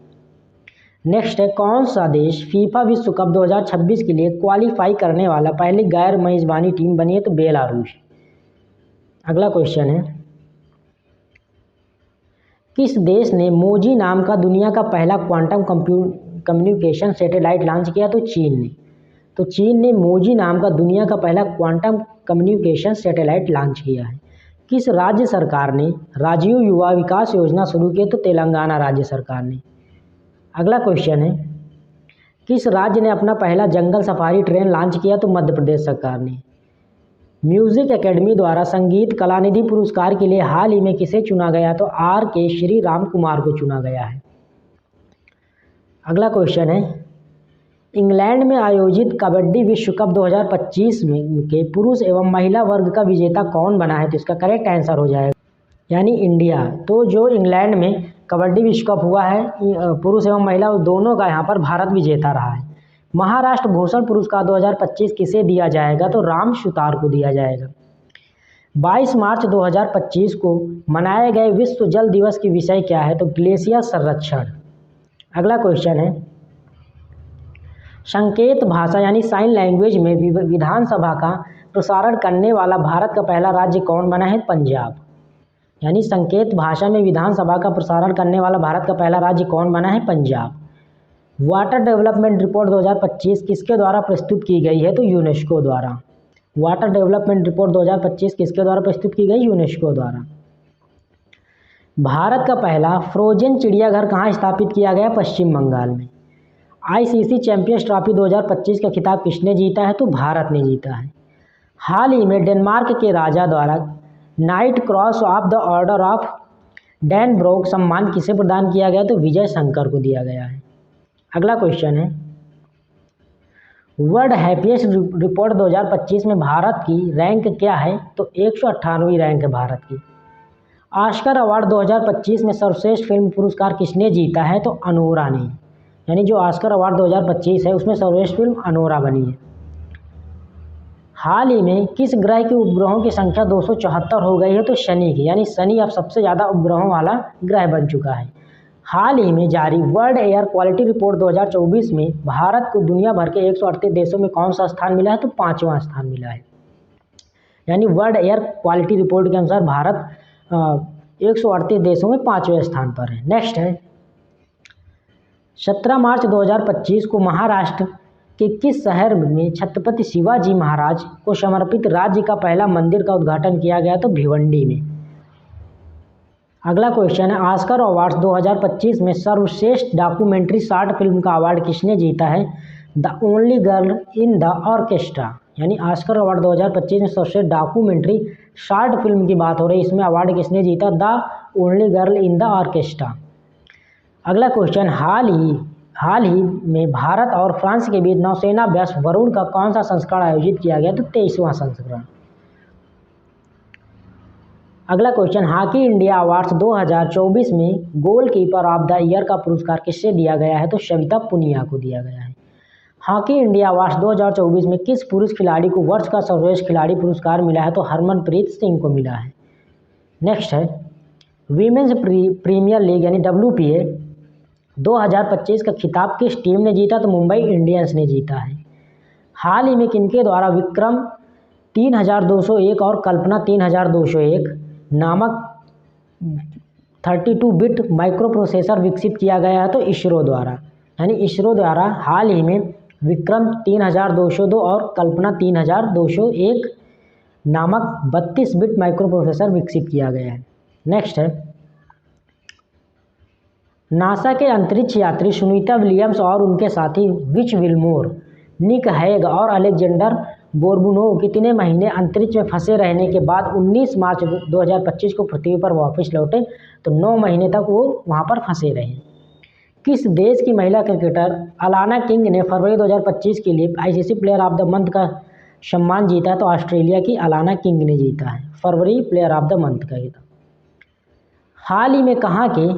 नेक्स्ट है, कौन सा देश फीफा विश्व कप 2026 के लिए क्वालिफाई करने वाला पहली गैर मेजबानी टीम बनी है? तो बेलारूस। अगला क्वेश्चन है, किस देश ने मोजी नाम का दुनिया का पहला क्वांटम कम्युनिकेशन सैटेलाइट लॉन्च किया? तो चीन ने। तो चीन ने मोजी नाम का दुनिया का पहला क्वांटम कम्युनिकेशन सैटेलाइट लॉन्च किया है। किस राज्य सरकार ने राजीव युवा विकास योजना शुरू की? तो तेलंगाना राज्य सरकार ने। अगला क्वेश्चन है, किस राज्य ने अपना पहला जंगल सफारी ट्रेन लॉन्च किया? तो मध्य प्रदेश सरकार ने। म्यूजिक एकेडमी द्वारा संगीत कलानिधि पुरस्कार के लिए हाल ही में किसे चुना गया? तो आर के श्री राम कुमार को चुना गया है। अगला क्वेश्चन है, इंग्लैंड में आयोजित कबड्डी विश्व कप 2025 में के पुरुष एवं महिला वर्ग का विजेता कौन बना है? तो इसका करेक्ट आंसर हो जाएगा यानी इंडिया। तो जो इंग्लैंड में कबड्डी विश्व कप हुआ है पुरुष एवं महिला दोनों का, यहाँ पर भारत विजेता रहा है। महाराष्ट्र भूषण पुरस्कार 2025 किसे दिया जाएगा? तो राम सुतार को दिया जाएगा। 22 मार्च 2025 को मनाए गए विश्व जल दिवस की विषय क्या है? तो ग्लेशियर संरक्षण। अगला क्वेश्चन है, संकेत भाषा यानी साइन लैंग्वेज में विधानसभा का प्रसारण करने वाला भारत का पहला राज्य कौन बना है? पंजाब। यानी संकेत भाषा में विधानसभा का प्रसारण करने वाला भारत का पहला राज्य कौन बना है? पंजाब। वाटर डेवलपमेंट रिपोर्ट 2025 किसके द्वारा प्रस्तुत की गई है? तो यूनेस्को द्वारा। वाटर डेवलपमेंट रिपोर्ट 2025 किसके द्वारा प्रस्तुत की गई? यूनेस्को द्वारा। भारत का पहला फ्रोजन चिड़ियाघर कहाँ स्थापित किया गया? पश्चिम बंगाल में। आईसीसी चैंपियंस ट्रॉफी 2025 का खिताब किसने जीता है? तो भारत ने जीता है। हाल ही में डेनमार्क के राजा द्वारा Knight Cross of the Order of Dannebrog सम्मान किसे प्रदान किया गया? तो विजय शंकर को दिया गया है। अगला क्वेश्चन है, वर्ल्ड हैप्पीएस्ट रिपोर्ट 2025 में भारत की रैंक क्या है? तो 198वीं रैंक है भारत की। ऑस्कर अवार्ड 2025 में सर्वश्रेष्ठ फिल्म पुरस्कार किसने जीता है? तो अनोरा ने, यानी जो ऑस्कर अवार्ड 2025 है उसमें सर्वश्रेष्ठ फिल्म अनोरा बनी है। हाल ही में किस ग्रह के उपग्रहों की संख्या 274 हो गई है? तो शनि की, यानी शनि अब सबसे ज़्यादा उपग्रहों वाला ग्रह बन चुका है। हाल ही में जारी वर्ल्ड एयर क्वालिटी रिपोर्ट 2024 में भारत को दुनिया भर के 138 देशों में कौन सा स्थान मिला है? तो 5वां स्थान मिला है। यानी वर्ल्ड एयर क्वालिटी रिपोर्ट के अनुसार भारत 138 देशों में 5वें स्थान पर है। नेक्स्ट है, 17 मार्च 2025 को महाराष्ट्र के किस शहर में छत्रपति शिवाजी महाराज को समर्पित राज्य का पहला मंदिर का उद्घाटन किया गया? तो भिवंडी में। अगला क्वेश्चन है, ऑस्कर अवार्ड्स 2025 में सर्वश्रेष्ठ डॉक्यूमेंट्री शॉर्ट फिल्म का अवार्ड किसने जीता है? The only girl in the orchestra, यानी ऑस्कर अवार्ड 2025 में सर्वश्रेष्ठ डॉक्यूमेंट्री शॉर्ट फिल्म की बात हो रही है, इसमें अवार्ड किसने जीता? The only girl in the orchestra. अगला क्वेश्चन, हाल ही में भारत और फ्रांस के बीच नौसेना अभ्यास वरुण का कौन सा संस्करण आयोजित किया गया? तो 23वां संस्करण। अगला क्वेश्चन, हॉकी इंडिया अवार्ड्स 2024 में गोलकीपर ऑफ द ईयर का पुरस्कार किससे दिया गया है? तो सविता पुनिया को दिया गया है। हॉकी इंडिया अवार्ड्स 2024 में किस पुरुष खिलाड़ी को वर्ष का सर्वश्रेष्ठ खिलाड़ी पुरस्कार मिला है? तो हरमनप्रीत सिंह को मिला है। नेक्स्ट है, वीमेंस प्रीमियर लीग यानी WPA 2025 का खिताब किस टीम ने जीता? तो मुंबई इंडियंस ने जीता है। हाल ही में किनके द्वारा विक्रम 3201 और कल्पना 3201 नामक 32 बिट माइक्रो प्रोसेसर विकसित किया गया है? तो इसरो द्वारा, यानी इसरो द्वारा हाल ही में विक्रम 3202 और कल्पना 3201 नामक 32 बिट माइक्रो प्रोसेसर विकसित किया गया है। नेक्स्ट है, नासा के अंतरिक्ष यात्री सुनीता विलियम्स और उनके साथी विच विलमोर, निक हैग और अलेक्जेंडर गोर्बुनोव कितने महीने अंतरिक्ष में फंसे रहने के बाद 19 मार्च 2025 को पृथ्वी पर वापस लौटे? तो 9 महीने तक वो वहाँ पर फंसे रहे। किस देश की महिला क्रिकेटर अलाना किंग ने फरवरी 2025 के लिए ICC player of the month का सम्मान जीता है? तो ऑस्ट्रेलिया की अलाना किंग ने जीता है फरवरी प्लेयर ऑफ द मंथ का खिताब। हाल ही में कहाँ के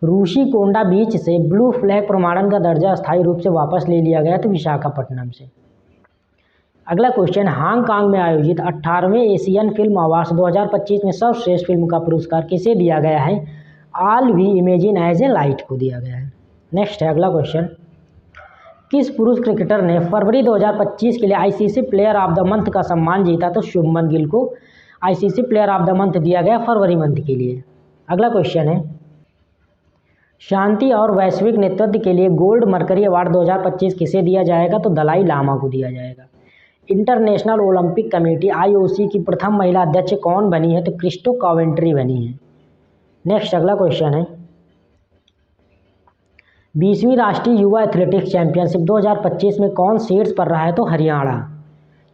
रूषिकोंडा बीच से ब्लू फ्लैग प्रमाणन का दर्जा अस्थायी रूप से वापस ले लिया गया? तो विशाखापट्टनम से। अगला क्वेश्चन, हांगकांग में आयोजित 18वें एशियन फिल्म अवार्ड्स 2025 में सर्वश्रेष्ठ फिल्म का पुरस्कार किसे दिया गया है? All We Imagine as a Light को दिया गया है। नेक्स्ट है अगला क्वेश्चन, किस पुरुष क्रिकेटर ने फरवरी 2025 के लिए ICC player of the month का सम्मान जीता? तो शुभमन गिल को ICC player of the month दिया गया फरवरी मंथ के लिए। अगला क्वेश्चन है, शांति और वैश्विक नेतृत्व के लिए गोल्ड मर्करी अवार्ड 2025 किसे दिया जाएगा? तो दलाई लामा को दिया जाएगा। इंटरनेशनल ओलंपिक कमेटी IOC की प्रथम महिला अध्यक्ष कौन बनी है? तो क्रिस्टो कॉवेंट्री बनी है। नेक्स्ट अगला क्वेश्चन है, 20वीं राष्ट्रीय युवा एथलेटिक्स चैंपियनशिप 2025 में कौन शीर्ष पर रहा है? तो हरियाणा,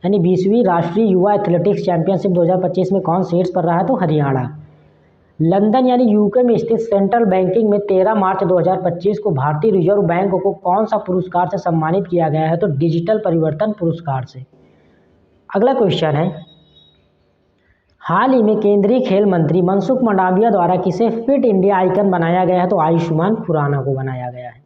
यानी 20वीं राष्ट्रीय युवा एथलेटिक्स चैंपियनशिप 2025 में कौन शीर्ष पर रहा है? तो हरियाणा। लंदन यानी यूके में स्थित सेंट्रल बैंकिंग में 13 मार्च 2025 को भारतीय रिजर्व बैंक को कौन सा पुरस्कार से सम्मानित किया गया है? तो डिजिटल परिवर्तन पुरस्कार से। अगला क्वेश्चन है, हाल ही में केंद्रीय खेल मंत्री मनसुख मंडाविया द्वारा किसे फिट इंडिया आइकन बनाया गया है? तो आयुष्मान खुराना को बनाया गया है।